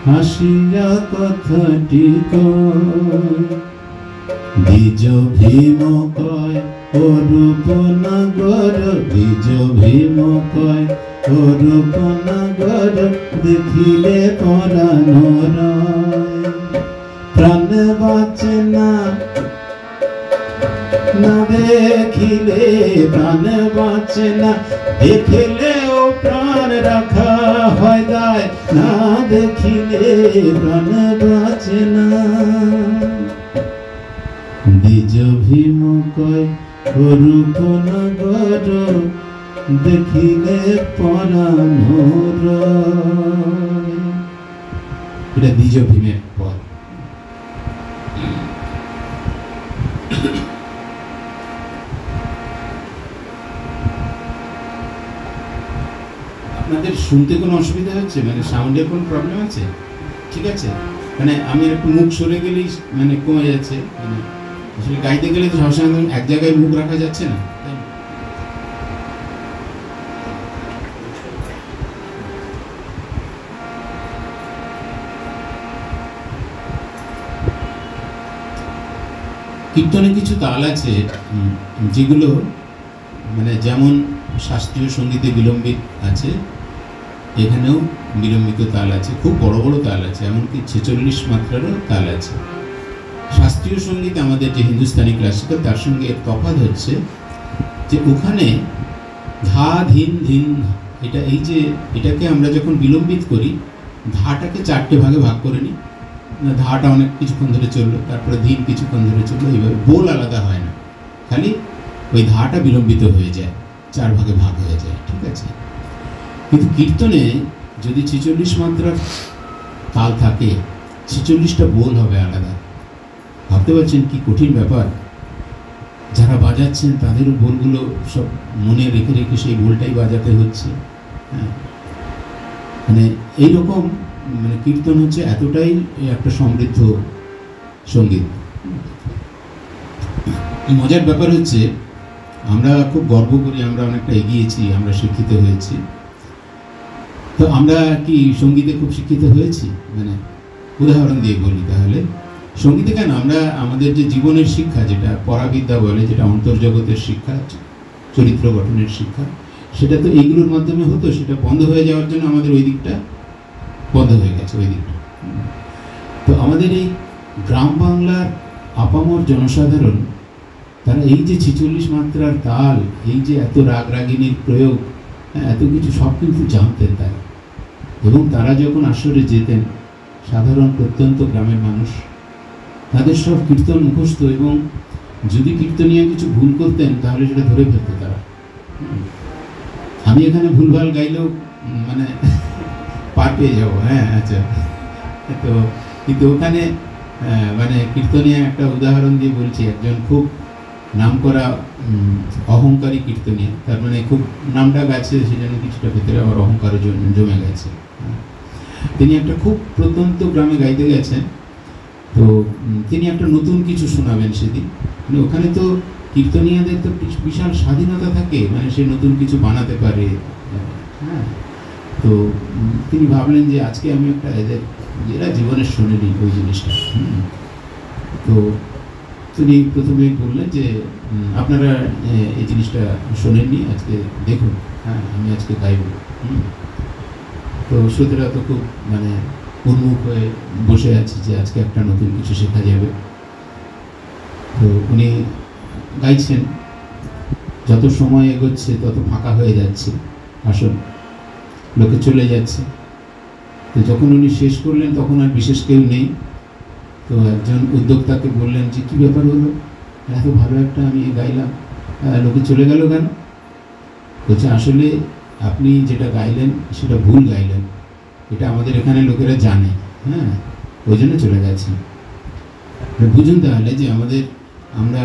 হাসিয়া কথাটি কয়, বীজ ভীম কয় ও রূপনগর, বীজ ভীম কয় ও রূপনগর, দেখিলে পরাণ রয়। প্রাণ বাঁচে না, না দেখিলে প্রাণ বাঁচে না, দেখিলে ও প্রাণ রাখা হয় দায়, না দেখিলে প্রাণ বাঁচে না। বীজ ভীম কয় ও রূপনগর, দেখিলে পরাণ রয়। এটা বীজ ভীমের পদ। আপনাদের শুনতে কোনো অসুবিধা হচ্ছে? মানে সাউন্ডের কোনো প্রবলেম আছে? ঠিক আছে, মানে আমি একটু মুখ সরে গেলেই মানে কমে যাচ্ছে। মানে আসলে গাইতে গেলে তো সবসময় এক জায়গায় মুখ রাখা যাচ্ছে না। কীর্তনে কিছু তাল আছে যেগুলো মানে যেমন শাস্ত্রীয় সঙ্গীতে বিলম্বিত আছে, এখানেও বিলম্বিত তাল আছে, খুব বড় বড় তাল আছে, এমনকি 46 মাত্রারও তাল আছে। শাস্ত্রীয় সঙ্গীত আমাদের যে হিন্দুস্তানি ক্লাসিক্যাল, তার সঙ্গে এর তফাৎ হচ্ছে যে ওখানে ধা ধিন ধিন, এটা এই যে এটাকে আমরা যখন বিলম্বিত করি, ধাটাকে 4টে ভাগে ভাগ করে নিই। ধাটা অনেক কিছুক্ষণ ধরে চললো, তারপরে ধিন কিছুক্ষণ ধরে চললো, এইভাবে বোল আলাদা হয় না, খালি ওই ধাটা বিলম্বিত হয়ে যায়, 4 ভাগে ভাগ হয়ে যায়। ঠিক আছে, কিন্তু কীর্তনে যদি 46 মাত্রার তাল থাকে, 46টা বোল হবে আলাদা। ভাবতে পারছেন কি কঠিন ব্যাপার? যারা বাজাচ্ছেন তাদেরও বোলগুলো সব মনে রেখে রেখে সেই বোলটাই বাজাতে হচ্ছে। হ্যাঁ, মানে এইরকম মানে কীর্তন হচ্ছে এতটাই একটা সমৃদ্ধ সঙ্গীত। মজার ব্যাপার হচ্ছে আমরা খুব গর্ব করি, আমরা অনেকটা এগিয়েছি, আমরা শিক্ষিত হয়েছি। তো আমরা কি সঙ্গীতে খুব শিক্ষিত হয়েছি? মানে উদাহরণ দিয়ে বলি তাহলে, সঙ্গীতে কেন, আমরা আমাদের যে জীবনের শিক্ষা, যেটা পরাবিদ্যা বলে, যেটা অন্তর্জগতের শিক্ষা, চরিত্র গঠনের শিক্ষা, সেটা তো এইগুলোর মাধ্যমে হতো। সেটা বন্ধ হয়ে যাওয়ার জন্য আমাদের ওই দিকটা বন্ধ হয়ে গেছে, ওই দিকটা। তো আমাদের এই গ্রাম বাংলার আপামর জনসাধারণ তারা এই যে 46 মাত্রার তাল, এই যে এত রাগ রাগিনীর প্রয়োগ, এত কিছু সব কিন্তু জানতেন তারা। এবং তারা যখন আসরে যেতেন, সাধারণ প্রত্যন্ত গ্রামের মানুষ, তাদের সব কীর্তন মুখস্থ, এবং যদি কীর্তনীয় কিছু ভুল করতেন তাহলে সেটা ধরে ফেলতো তারা। আমি এখানে ভুলভাল গাইলেও মানে পার পেয়ে যাবো, হ্যাঁ আচ্ছা। তো কিন্তু ওখানে মানে কীর্তনীয় একটা উদাহরণ দিয়ে বলছি, একজন খুব নামকরা অহংকারী কীর্তনীয়, তার মানে খুব নামটা গেছে, সেজন্য কিছুটা ভেতরে আমার অহংকারও জমে গেছে। তিনি একটা খুব প্রত্যন্ত গ্রামে গাইতে গেছেন, তো তিনি একটা নতুন কিছু শোনাবেন সেদিন। মানে ওখানে তো কীর্তনীয়দের তো বিশাল স্বাধীনতা থাকে, মানে সে নতুন কিছু বানাতে পারে, হ্যাঁ। তো তিনি ভাবলেন যে আজকে আমি একটা এরা জীবনে শোনেনি ওই জিনিসটা। তো তিনি প্রথমে বললেন যে আপনারা এই জিনিসটা শোনেননি, আজকে দেখুন, হ্যাঁ আমি আজকে গাইব। তো শ্রোতারা তো খুব মানে উন্মুখ হয়ে বসে আছে যে আজকে একটা নতুন কিছু শেখা যাবে। তো উনি গাইছেন, যত সময় এগোচ্ছে তত ফাঁকা হয়ে যাচ্ছে, আসল লোকে চলে যাচ্ছে। তো যখন উনি শেষ করলেন তখন আর বিশেষ কেউ নেই। তো একজন উদ্যোক্তাকে বললেন যে কী ব্যাপার হলো, এত ভালো একটা আমি গাইলাম, লোকে চলে গেল কেন? বলছে আসলে আপনি যেটা গাইলেন সেটা ভুল গাইলেন, এটা আমাদের এখানে লোকেরা জানে, হ্যাঁ, ওই জন্য চলে গেছে। বুঝুন তাহলে যে আমরা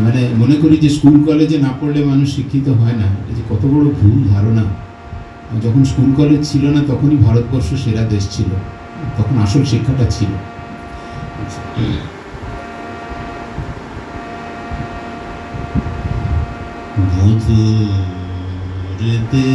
মানে মনে করি যে স্কুল কলেজে না পড়লে মানুষ শিক্ষিত হয় না, এটা যে কত বড় ভুল ধারণা। যখন স্কুল কলেজ ছিল না তখনই ভারতবর্ষ সেরা দেশ ছিল, তখন আসল শিক্ষাটা ছিল। মধুরতে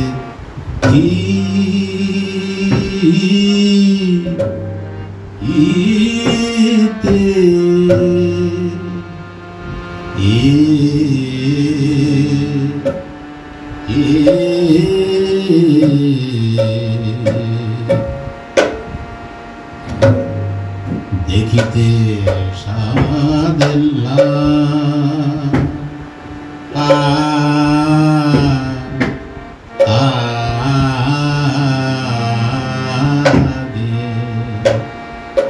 দেখিতে সাদল্লা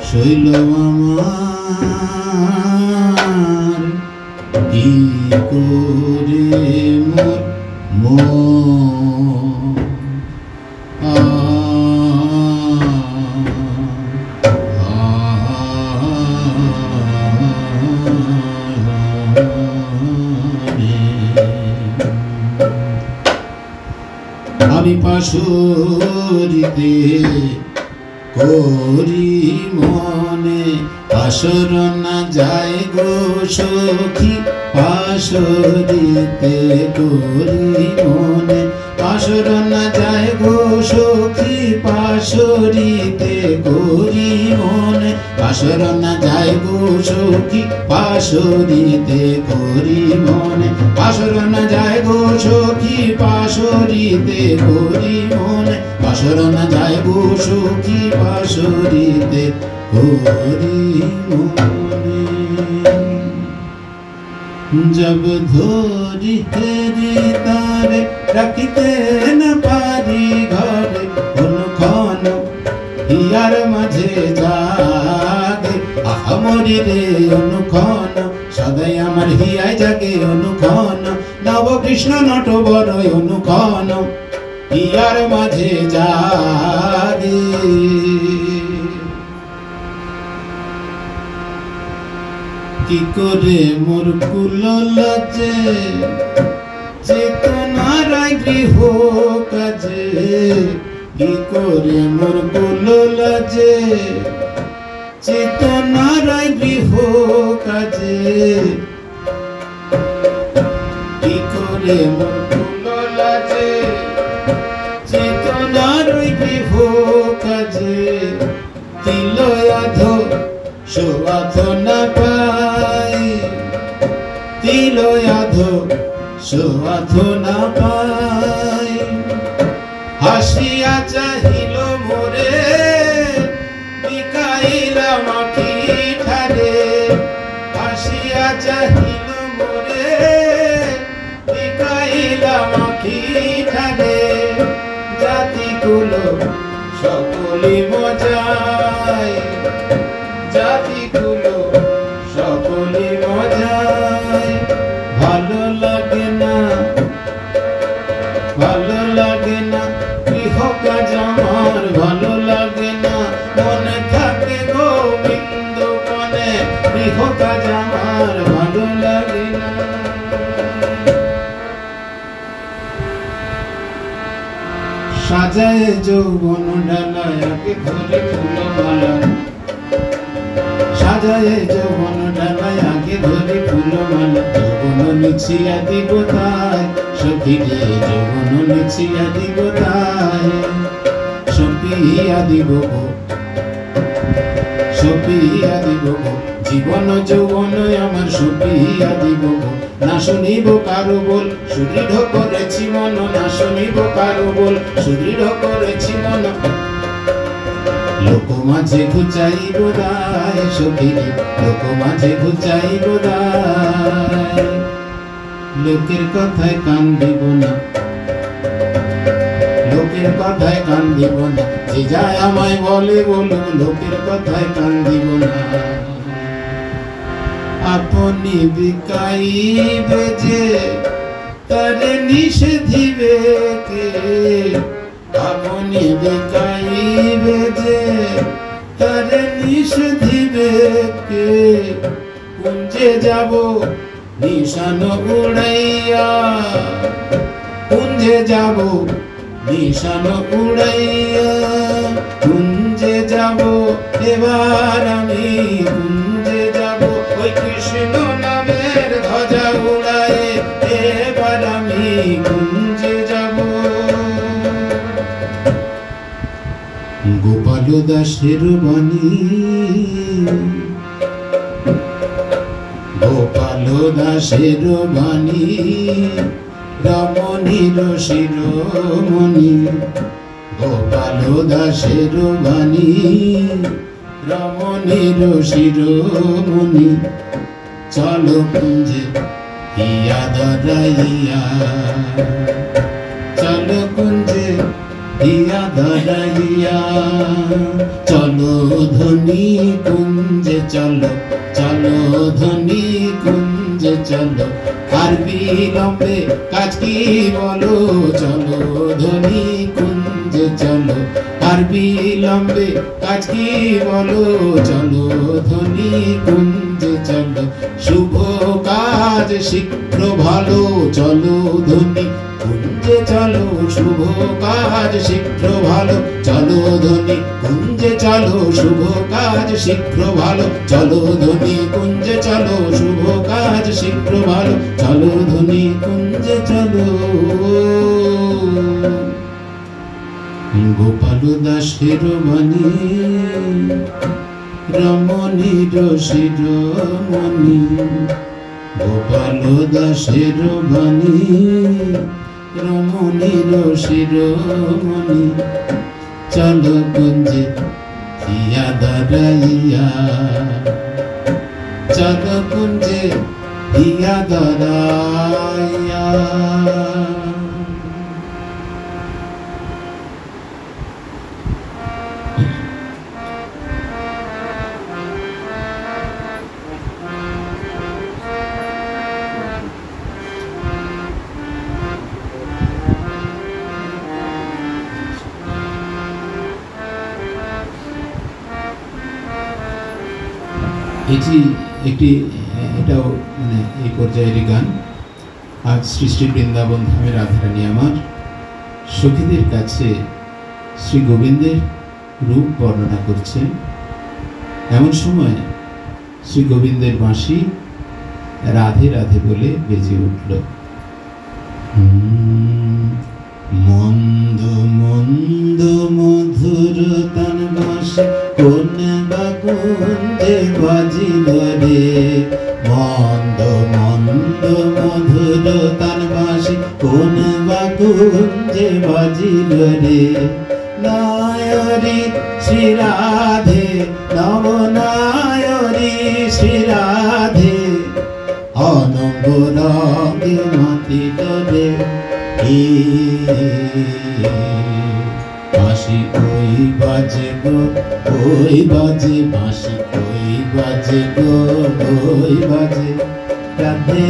শৈল আমার কি করে মোর আমি পাশরিতে করি মনে, পাশর না যায় গো সখী, পাশরিতে করি মনে, পাশর না যায় গো সখী, পাশরিতে করি মনে, পাশর না যায় গো সখী, পাশরিতে করি মনে, পাশর না যায় গো সখী, পাশরিতে করি মনে, পাশর না যায় গো সখী, পাশরিতে করি মনে। जब धोरी तेरी तारे रखते न पारी घरे, उनखान हियार माझे जागे, आहामरी रे उनखान सदाई आमार हियाय जागे, उनखान नव कृष्ण नट बड़ई उनखान हियार माझे जागे। কি করে মোর কুল লাজে, চেতনার গৃহ কাজে, কি করে মোর কুল লাজে, চেতনার গৃহ কাজে, কি করে মোর কুল লাজে, চেতনার গৃহ কাজে, তিলয়াধ সোয়াধনা পাই, তিলয়াধ সোয়াধনা পাই, হাসিয়া চাহিল মোরে বিকাইলা মাটি ঠারে, হাসিয়া চাহিল মোরে মাখামাখি ঢালে জাতিগুলো সকলে মজায়, জাতিগুলো সকলে মজায়। ভালো লাগে না, ভালো লাগে না গৃহকাজ আমার, ভালো লাগে না মনে থাকে গোবিন্দ বনে, গৃহকাজ আমার ভালো লাগে না। সাজায় যৌবন ডালায় আগে ধরে ফুলমালা, সাজায় যৌবন ডালায় আগে ধরে ফুলমালা। যৌবন লিখিয়া দিব তাই সখী রে, যৌবন লিখিয়া দিব তাই সপিয়া দিব গো, সপিয়া দিব গো। জীবন যৌবন আমার সপিয়া দিব গো। না শুনিব কারো বল সুদৃঢ় করেছি মন, না শুনিব কারো বল সুদৃঢ় করেছি মন। লোক মাঝে ঘুচাইব দায় সখী রে, লোক মাঝে ঘুচাইব দায়। লোকের কথায় কান দিব না, লোকের কথায় কান দিব না। যে যায় আমায় বলে বলুক, লোকের কথায় কান দিব না। আপনি বিকাইবে যে তারে নিষেধিবে কে, আপনি বিকাইবে যে তারে নিষেধিবে কে। কুঞ্জে যাব নিশান উড়াইয়া, কুঞ্জে যাব নিশান উড়াইয়া। কুঞ্জে যাব এবার আমি, কুঞ্জে যাব ওই কৃষ্ণ নামের ধ্বজা উড়ায়, এবার আমি কুঞ্জে যাব। গোপাল দাসের বাণী, গোপাল দাসের বাণী রমণীর শিরোমণি। গোপাল দাসের বাণী রমণীর শিরোমণি। চলো কুঞ্জে হিয়া ধরাইয়া, চলো কুঞ্জে হিয়া ধরাইয়া। চলো ধনী কুঞ্জে চলো, চলো ধনী কুঞ্জে চলো। আর বিলম্বে কাজ কি বলো, চলো ধনী কুঞ্জে চলো। আর বিলম্বে কাজ কি বলো, চলো ধনী কুঞ্জে চলো। শুভ কাজ শীঘ্র ভালো, চলো ধনী কুঞ্জে চলো। শুভ কাজ শীঘ্র ভালো, চলো ধনী কুঞ্জে চলো। শুভ কাজ শীঘ্র ভালো, চলো ধনী কুঞ্জে চলো। শুভ কাজ শীঘ্র ভালো, চলো ধনী কুঞ্জে চলো। গোপাল দাসের বাণী রমণীর শিরোমণি। গোপাল দাসের বাণী রমণীর শিরোমণি। চলো কুঞ্জে হিয়া ধরাইয়া, চলো কুঞ্জে হিয়া ধরাইয়া। এটাও মানে এই পর্যায়ের গান। আজ সৃষ্টি বৃন্দাবন ধামে রাধারানী আমার সখীদের কাছে শ্রী গোবিন্দের রূপ বর্ণনা করছেন। এমন সময় শ্রী গোবিন্দের বাঁশি রাধে রাধে বলে বেজে উঠল। মন্দ মন্দ মধুর তান বাঁশি কোন বাকুঞ্জে বাজিল রে। মন্দ মন্দ মধুর তান বাঁশি কোন বাকুঞ্জে বাজিল রে। নায়রি শ্রী রাধে নব নায়রি শ্রী রাধে অনঙ্গ রঙে মাতিল রে। বাঁশি কই বাজে গো, ওই বাজে বাঁশি কই বাজে গো, ওই বাজে। রাধে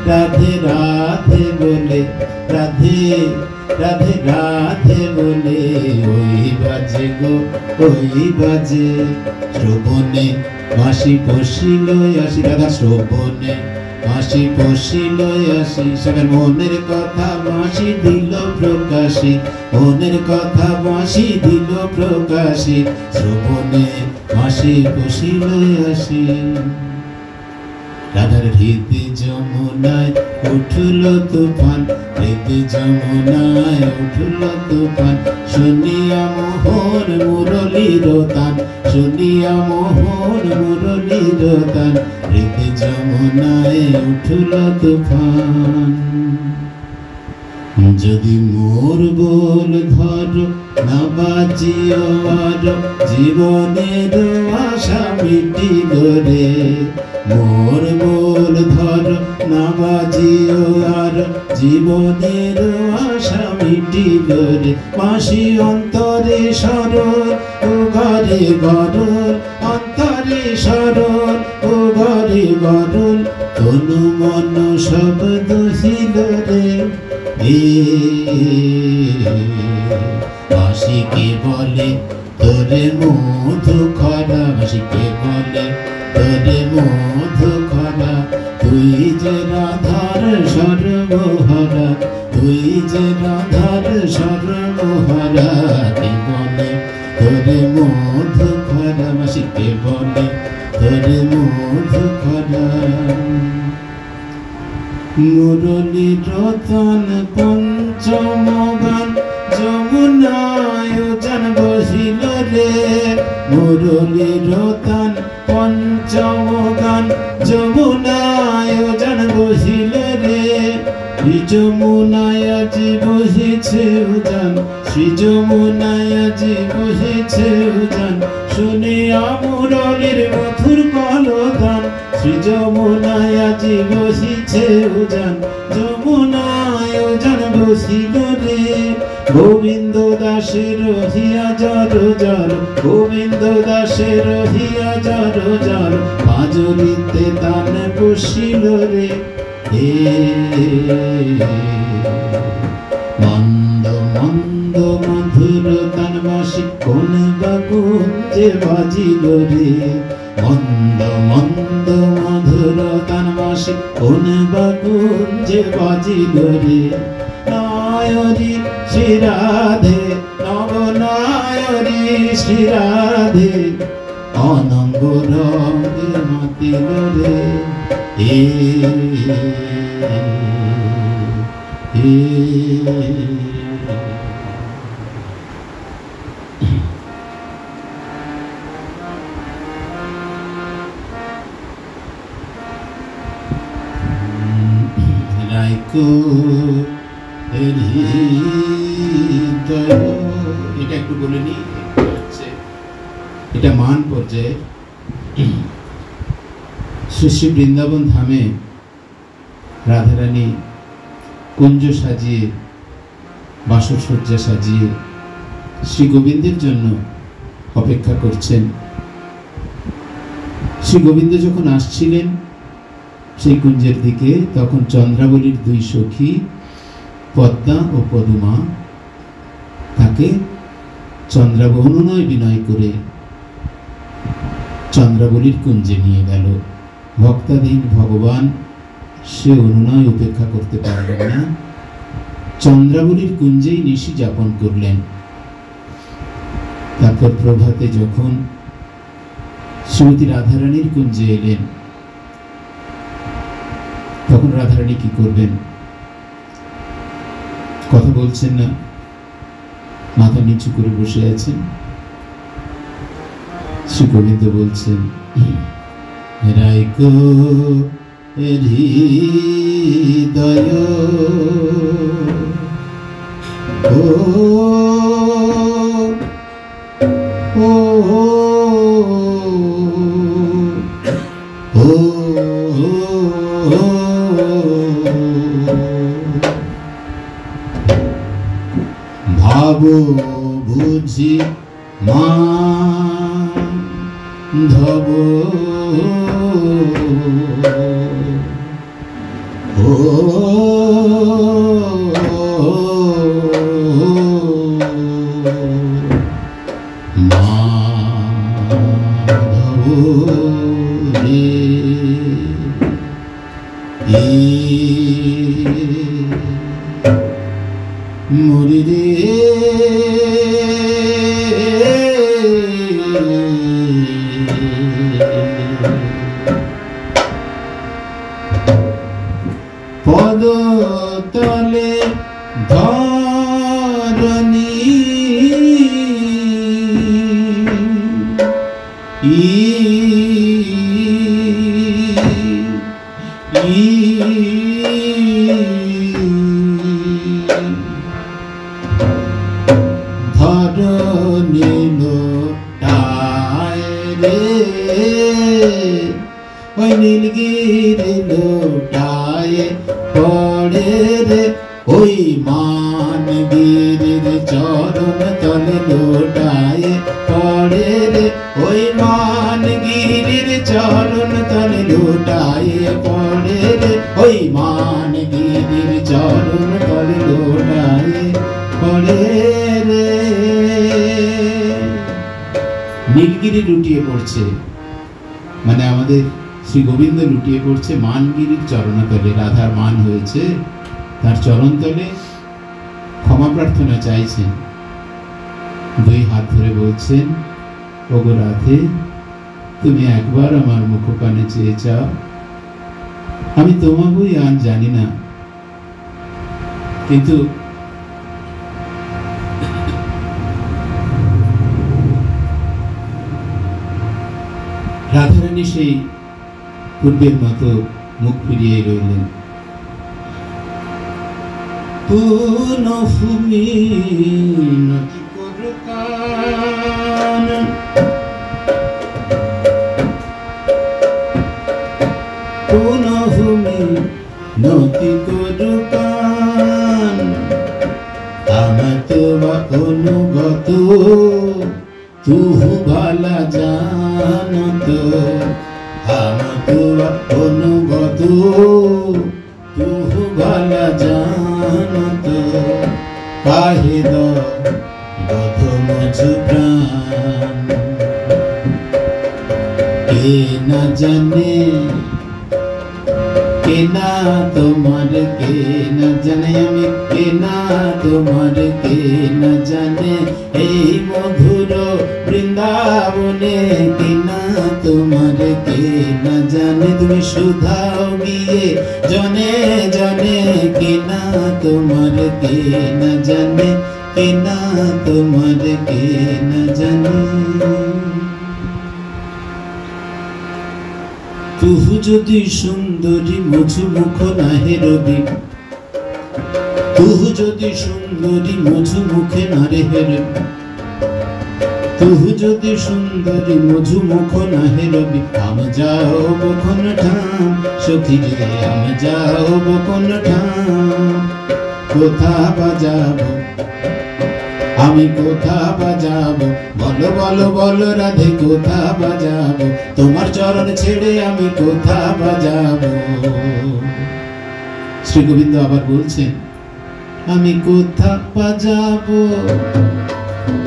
রাধে রাধে বলে, রাধে রাধে রাধে বলে, ওই বাজে গো, ওই বাজে। শ্রবণে বাঁশি বসিল আসি, রাধা শ্রবণে বাঁশি বসিল আসি। সবার মনের কথা বাঁশি দিল প্রকাশে, মনের কথা বাঁশি দিল প্রকাশে। শ্রবণে বাঁশি বসিল আসি। রাধার হৃদে যমুনায় উঠল তুফান, হৃদে যমুনায় উঠল তুফান। শুনিয়া মোহন মুরলীর তান, শুনিয়া মোহন মুরলীর তান। হৃদে যমুনায় উঠল তুফান। যদি মোর বল ধর না বাজিও আর, জীবনের আশা মিটিল রে। মোর বল ধর না বাজিও আর, জীবনের আশা মিটিল রে। বাঁশি অন্তরে সরল ও ঘরে গরল, অন্তরে সরল ও ঘরে গরল। তনু মন শব্দ হিল রে। বাঁশিকে বলে তোরে মধু খরা, বাঁশিকে বলে তোরে মধু খরা। তুই যে রাধার সর্বহারা, তুই যে রাধার সর্বহারা। কে বলে তোরে মধু খরা, বাঁশিকে বলে তোরে মধু খরা। মুরলী রতন পঞ্চম গান, যমুনায় জন বহিল রে। মুরলী রতন পঞ্চম গান, যমুনায় জন বহিল রে। শ্রী যমুনায় আজি বহিছে উজান, শ্রী যমুনায় আজি বহিছে উজান। শুনিয়া মুরলীর মধুর কলতান, শ্রী যমুনায় আজি বহিছে উজান। যমুনায় উজান বসিল রে। গোবিন্দ দাসের হিয়া জর জর, গোবিন্দ দাসের হিয়া জর জর। পাঁজরিতে তান বসিল রে। মন্দ মন্দ মধুর তান বাঁশি কোন বা কুঞ্জে বাজিল রে। মন্দ মন্দ মধুর তান বাঁশি কোন বা কুঞ্জে বাজিল রে। নায়রি শ্রী রাধে, নব নায়রি শ্রী রাধে। অনঙ্গ রঙে মাতিল রে। রাইকো এটা একটু বলে নি, এটা মান পর্যায়ে। শ্রী শ্রী বৃন্দাবন ধামে রাধারানী কুঞ্জ সাজিয়ে, বাসর সজ্জা সাজিয়ে শ্রী গোবিন্দের জন্য অপেক্ষা করছেন। শ্রী গোবিন্দ যখন আসছিলেন সেই কুঞ্জের দিকে, তখন চন্দ্রাবলীর দুই সখী পদ্মা ও পদুমা তাকে অনুনয় বিনয় করে চন্দ্রাবলীর কুঞ্জে নিয়ে গেল। ভক্তাধীন ভগবান সে অনুনয় উপেক্ষা করতে পারলেন না, চন্দ্রাবলীর কুঞ্জেই নিশি যাপন করলেন। তারপর প্রভাতে যখন শ্রীমতী রাধারানীর কুঞ্জে এলেন, তখন রাধারানী কি করবেন? কথা বলছেন না, মাথা নিচু করে বসে আছেন। শ্রী গোবিন্দ বলছেন, রাইকো হৃদয় ও ও ও বুঝি মাধব ও মাধব রে মরি রে পদ তলে ধরণী ধরণী লোটায় রে ওই নীলগিরি লোটায় পড়ে রে ওই মানগিরির চরণ তলে লোটায় পড়ে রে ওই মানগিরির চরণ তলে লোটায় পড়ে রে ওই মানগিরির চরণ তলে লোটায় পড়ে রে। নীলগিরি লুটিয়ে পড়ছে, মানে আমাদের শ্রী গোবিন্দ লুটিয়ে পড়ছে মানগিরির চরণতলে। রাধার মান হয়েছে, তার চরণতলে ক্ষমা প্রার্থনা চাইছেন। দুই হাত ধরে বলছেন, ওগো রাধে, তুমি একবার আমার মুখপানে চেয়ে চাও, আমি তোমাকেই আর জানি না, কিন্তু রাধারানী সেই পূর্বের মতো মুখ ফিরিয়ে রইলেন। পুনঃভূমি নতি করুকান, পুনঃভূমি নতি করুকান, আমত বা অনুগত তুহু ভালা জানত, আমত বা অনুগত তুহু ভালা জানত, কাহে বধ মুঝ প্রাণ, কে না জানে, কে না তোমার, কে না জানে আমি, কে না তোমার, কে না জানে এই মধুর বৃন্দাবনে, কে না তোমার, কে না জানে তুমি সুধাও গিয়ে জনে জনে, কে না তোমার, কে না জানে, কে না তোমার, কে না জানে। তুহু যদি সুন্দরী মুঝু মুখ নাহে রবি, তুহু যদি সুন্দরী মুঝু মুখে নারে হেরে, তুহু যদি সুন্দরী মুঝু মুখ নাহে রবি, আম যাও বখন ঠাম সখী রে, আম যাও বখন ঠাম, কোথা বাজাবো আমি, কোথা বাজাবো, বলো বলো বলো রাধে, কোথা বাজাবো তোমার চরণ ছেড়ে আমি, কোথা বাজাবো। শ্রী গোবিন্দ আবার বলছেন, আমি কোথা বাজাবো,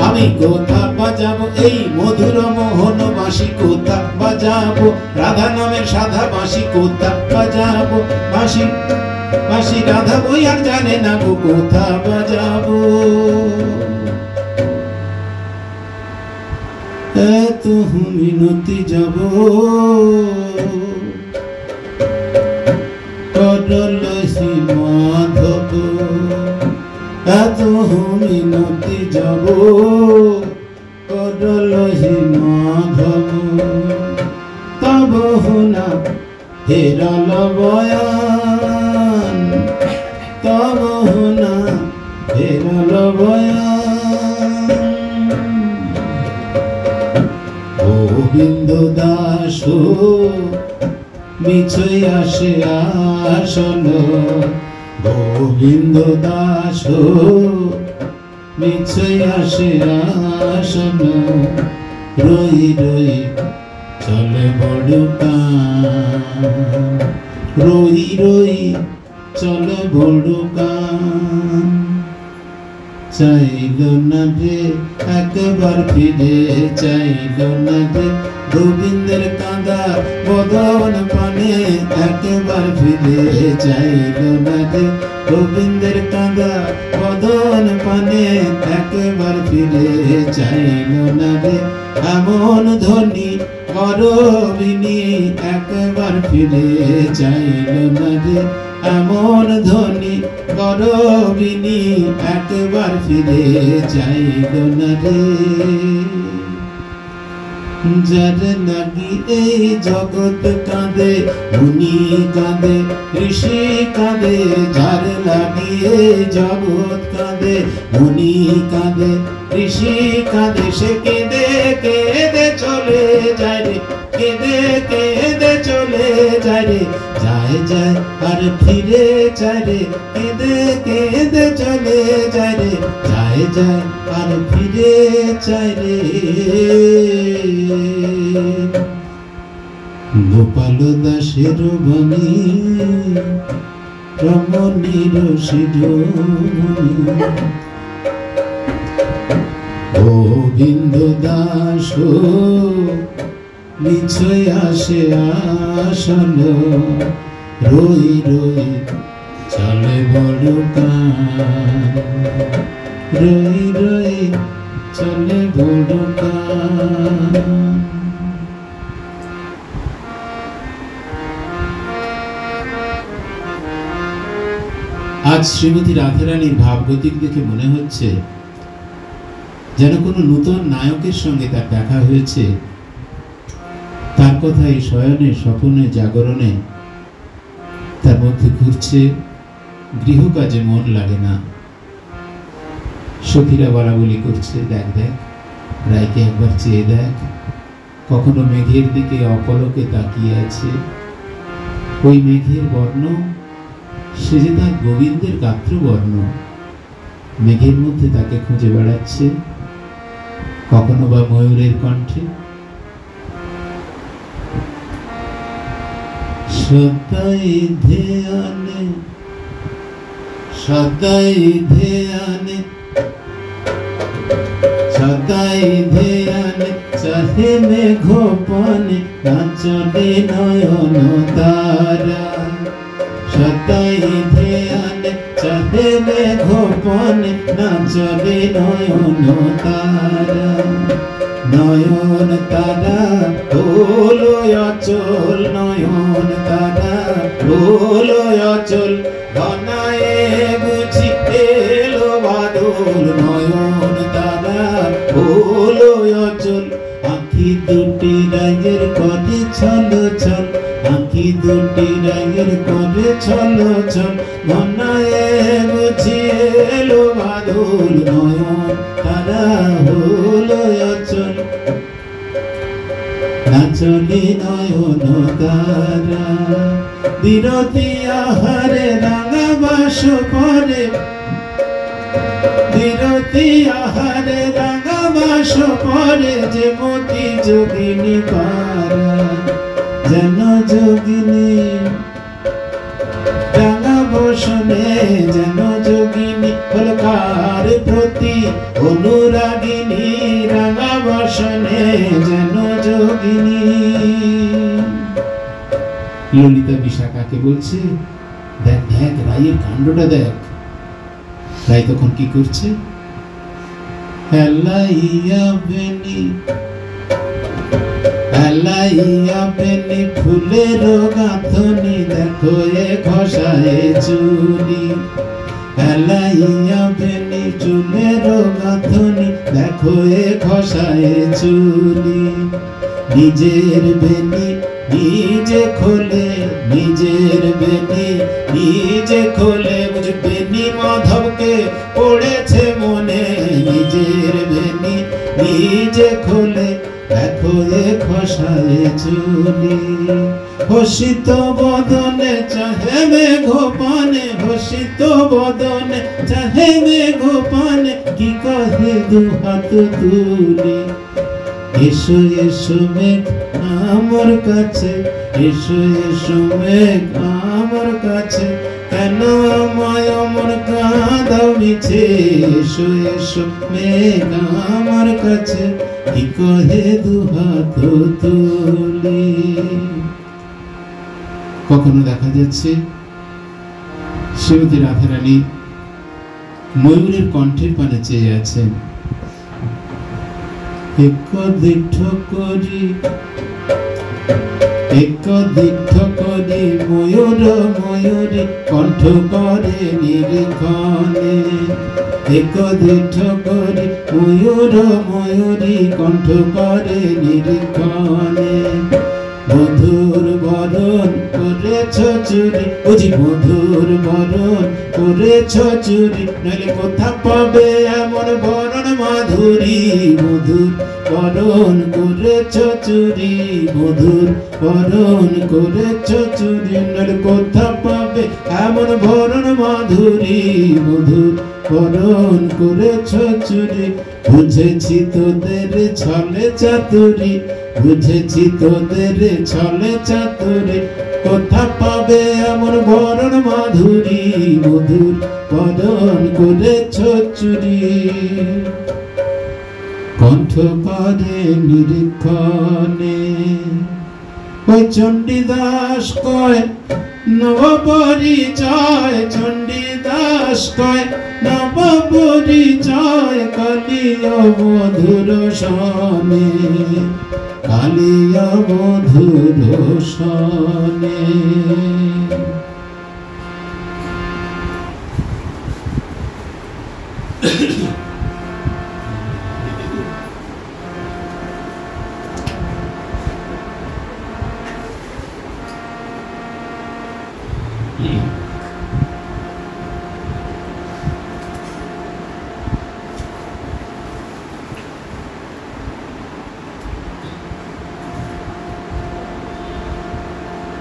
আমি কোথা বাজাবো এই মধুর মোহন বাঁশি, কোথা বাজাবো রাধা নামের সাধা বাঁশি, কোথা বাজাবো বাঁশি, বাঁশি রাধা বই আর জানে না গো, কোথা বাজাবো। এত মিনতি যাব করলহি মাধব, এত মিনতি যাব করলহি মাধব, তব না হেরাল বয়ান, তব না হেরাল বয়ান। গোবিন্দ দাস মিছই আসে আসল, গোবিন্দ দাস মিছই আসে আসন, রই রই চলে বড় কান, রই রই চলে বড় কান। চাইল না রে একবার ফিরে, চাইল না রে গোবিন্দের কাঁদা বদন পানে, একবার ফিরে চাইল না রে গোবিন্দের কাঁদা বদন পানে, একবার ফিরে চাইল না রে এমন ধ্বনি করবিনি, একবার ফিরে চাইল না রে এমন ধ্বনি করবিনি, একবার ফিরে চাইল না রে। যার লাগি এই জগৎ কাঁদে, মুনি কাঁদে, ঋষি কাঁদে, যার লাগি এই জগৎ কাঁদে, মুনি কাঁদে, ঋষি কাঁদে, সে কেঁদে কেঁদে চলে যায় রে, কেঁদে কেঁদে চলে যায় রে, যায় যায় আর ফিরে যায় রে, কেঁদে কেঁদে চলে যায় রে, যায় যায় আর ফিরে যায় রে। গোপাল দাসের বাণী রমণীর শিরোমণি, গোবিন্দ দাস মিছই আসে আসন, রই রই চলে বড় কান, রই রই চলে বড় কান। আজ শ্রীমতী রাধারানীর ভাবগতিক দেখে মনে হচ্ছে যেন কোনো নতুন নায়কের সঙ্গে তার দেখা হয়েছে। তার কথাই শয়নে স্বপনে জাগরণে তার মধ্যে ঘুরছে, গৃহকাজে মন লাগে না। সখীরা বলা বলি করছে, দেখ দেখ রায়কে একবার চেয়ে দেখ, কখনো মেঘের দিকে অপলকে তাকিয়ে আছে, ওই মেঘের বর্ণ সে যে তার গোবিন্দের গাত্র বর্ণ, মেঘের মধ্যে তাকে খুঁজে বেড়াচ্ছে, কখনো বা ময়ূরের কণ্ঠে। সদাই ধ্যানে সদাই ধ্যানে সদাই ধ্যানে চাহে মেঘপানে, নাচলে নয়ন তারা, সদাই ধ্যানে চাহে মেঘপানে, নাচলে নয়ন তারা, নয়ন তারা হলো অচল, নয়ন তারা হলো অচল, ঘনায়ে বুঝি এলো বাদল, নয়ন তারা হলো অচল। আঁখি দুটি রাগের করে ছল ছল, আঁখি দুটি রাগের করে ছল ছল, ঘনায়ে বুঝি এলো বাদল, নয়ন তারা হলো অচল, নাচলি নয়ন তারা। বিরতি আহারে রাঙা বাস পরে, বিরতি আহারে রাঙা বাস পরে, যে মতি যোগিনী পারা, যেন যোগিনী রাঙা বসনে, যেন যোগিনী হল কার প্রতি অনুরাগিনী, রাঙা বসনে যেন যোগিনী। ললিতা বিশাখাকে বলছে, দেখ দেখ রায়ের কাণ্ডটা দেখ। রায় তখন কি করছে, হেলাইয়া বেনি হেলাইয়া বেনি ফুলের গাঁথনি, দেখো এ ঘষায় চুরি, হেলাইয়া বেনি চুলের গাঁথনি, দেখো এ ঘষায় চুরি, নিজের বেনি নিজে খোলে, নিজের বেনি নিজে খোলে, বুঝবে নি মাধবকে পড়েছে মনে, নিজের বেনি নিজে খোলে, দেখো এ ভাষায় চলি। হসিত বদনে চাহে মেঘ পানে, হসিত বদনে চাহে মেঘ পানে, কি কহে দুহাত তুলি। এসো এসো মেঘ আমার কাছে, এসো এসো মেঘ আমার কাছে, কেন আমায় অমর কাঁদাও মিছে। এসো এসো মেঘ আমার কাছে, কি কহে দুহাত তুলি। কখনো দেখা যাচ্ছে শ্রীমতী রাধারানী ময়ূরের কণ্ঠের পানে চেয়ে আছেন। একদিঠ করি ময়ূর ময়ূরী কণ্ঠ করে নিরীক্ষণে। একদিঠ করি ময়ূর ময়ূরী কণ্ঠ করে নিরীক্ষণে। মধুর বরণ করেছ চুরি, বুঝি মধুর বরণ করেছ চুরি, নইলে কোথা পাবে এমন বরণ মাধুরী। মধুর বরণ করেছ চুরি, মধুর বরণ করেছ চুরি, নইলে কোথা পাবে এমন বরণ মাধুরী। মধুর বরণ করেছ চুরি, বুঝেছি তোদের ছলে চাতুরি, বুঝেছি তোদের ছলে চাতুরি, কোথা পাবে এমন বরণ মাধুরী। মধুর বরণ করেছ চুরি, কণ্ঠ করে নিরীক্ষণে। ওই চণ্ডীদাস কয় নবপরিচয়, চণ্ডীদাস কয় নবপরিচয়, কালিয়া মধুর সনে, কালিয়া মধুর সনে।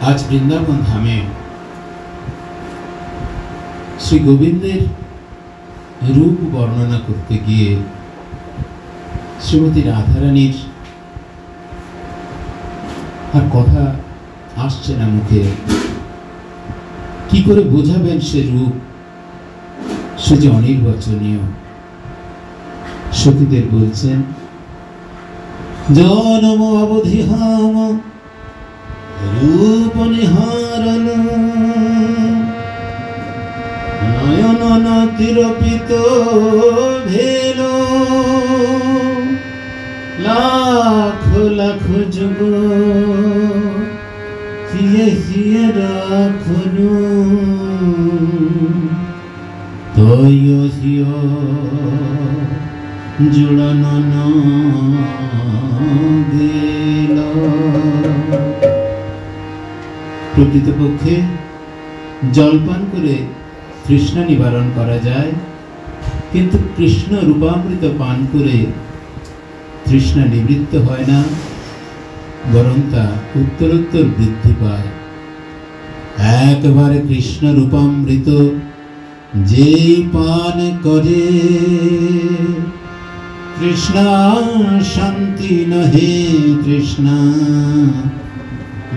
আজ বৃন্দাবন ধামে শ্রী গোবিন্দের রূপ বর্ণনা করতে গিয়ে শ্রীমতী রাধারানীর আর কথা আসছে না মুখে। কি করে বোঝাবেন সে রূপ, সে যে অনির্বচনীয়। সখীদের বলছেন, জনম অবধি হাম রূপ নিহারণ, নয়ন নতিরপিত ভেল, লাখ লাখ যুগ হিয়ে হিয়ে রাখনু, তয় হিয় জুড়ান গেল। প্রকৃতপক্ষে জলপান করে তৃষ্ণা নিবারণ করা যায়, কিন্তু কৃষ্ণ রূপামৃত পান করে তৃষ্ণা নিবৃত্ত হয় না, বরং তা উত্তরোত্তর বৃদ্ধি পায়। একবারে কৃষ্ণ রূপামৃত যেই পান করে, তৃষ্ণা শান্তি নহে তৃষ্ণা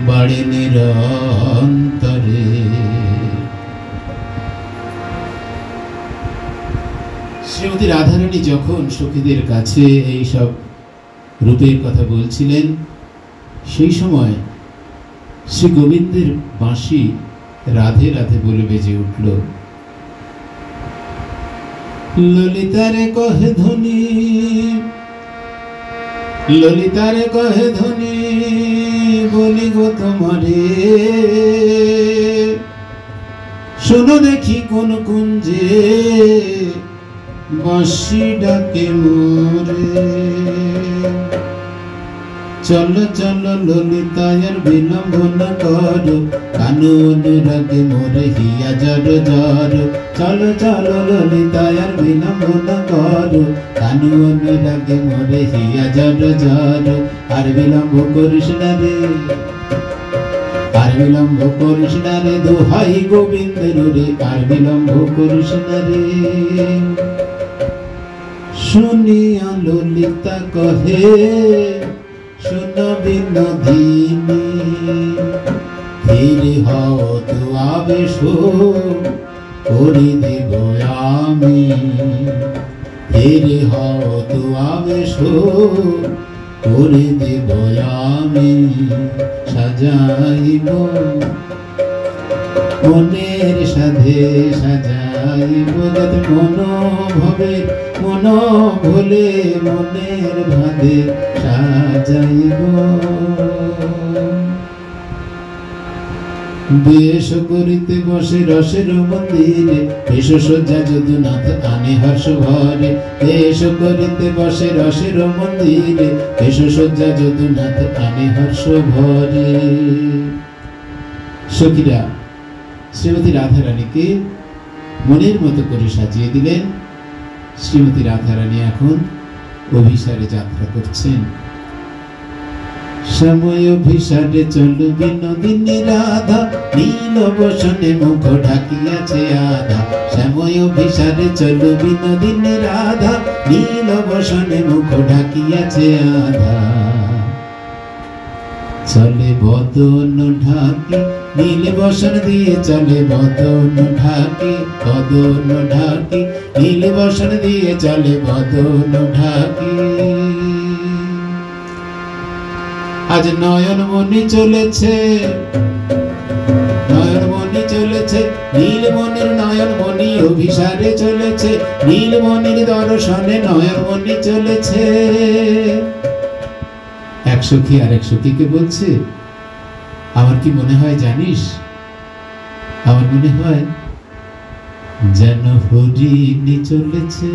বাড়ে নিরন্তরে। শ্রীমতী রাধারানী যখন সখীদের কাছে এই সব রূপের কথা বলছিলেন, সেই সময় শ্রী গোবিন্দের বাঁশি রাধে রাধে বলে বেজে উঠল। ললিতারে কহে ধ্বনি, ললিতারে কহে ধ্বনি, বলি গো তোমারে, শোনো দেখি কোন কুঞ্জে বাঁশি ডাকে মোরে। চল চল ললিতায়ের বিলম্ব না করো, কানু অনুরাগে মোরে হিয়া জর জর, চলো চলো ললিতা আর বিলম্ব না করো, কানু অনুরাগে মোরে হিয়া জর জর, আর বিলম্ব করিস না রে, আর বিলম্ব করিস না রে, দোহাই গোবিন্দের রে, আর বিলম্ব করিস না রে। শুনিয়া ললিতা কহে শুন বিনোদিনী, ধীর হও তু আবেশ করি দেব আমি, ধীর হও তু আবেশ করি দেব আমি, সাজাইব মনের সাধে সাজাইব, যাতে মন ভবে মন ভোলে মনের ভাদে সাজাইব। বেশ করিতে বসে রসের মন্দিরে, বেশসজ্জা যদুনাথ আনে হর্ষ ভরে, বেশ করিতে বসে রসের মন্দিরে, বেশসজ্জা যদুনাথ আনে হর্ষ ভরে। সখীরা শ্রীমতী রাধারানীকে মনের মতো করে সাজিয়ে দিলেন। শ্রীমতী রাধারানী এখন অভিসারে যাত্রা করছেন। সময় অভিসারে চলু বিনোদিনী রাধা, নীল বসনে মুখ ঢাকিয়াছে আধা, সময় অভিসারে চলু বিনোদিনী রাধা, নীল বসনে মুখ ঢাকিয়াছে আধা। চলে বদন ঢাকি নীল বসন দিয়ে, চলে বদন ঢাকি বদন ঢাকি, নীল বসন দিয়ে চলে বদন ঢাকি। আজ নয়নমণি চলেছে, নয়নমণি চলেছে, নীলমণির নয়নমণি অভিসারে চলেছে, নীলমণির দর্শনে নয়নমণি চলেছে। এক সখী আর এক সখীকে বলছে, আমার কি মনে হয় জানিস, আমার মনে হয় যেন হরিণী চলেছে,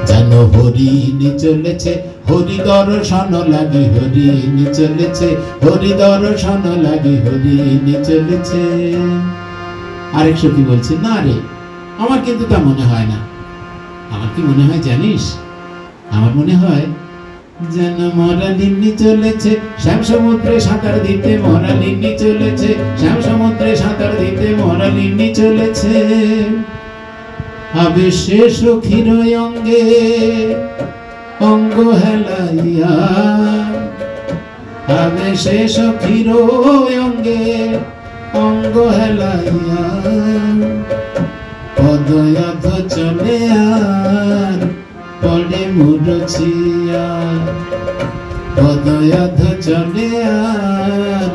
যেন হরিণী চলেছে, হরি দর্শন লাগি হরিণী চলেছে, হরি দর্শন লাগি হরিণী চলেছে। আরেক সখী বলছে, না রে, আমার কিন্তু তা মনে হয় না। আমার কি মনে হয় জানিস, আমার মনে হয় যেন মরালিনী চলেছে, শ্যাম সমুদ্রে সাঁতার দিতে মরালিনী চলেছে, শ্যাম সমুদ্রে সাঁতার দিতে মরালিনী চলেছে। আবেশে সখীর অঙ্গে অঙ্গ হেলাইয়া, আবেশে সখীর অঙ্গে অঙ্গ হেলাইয়া, পদয়াধ চলে আর পড়ে মুরছিয়া, পদয়াধ চলে আর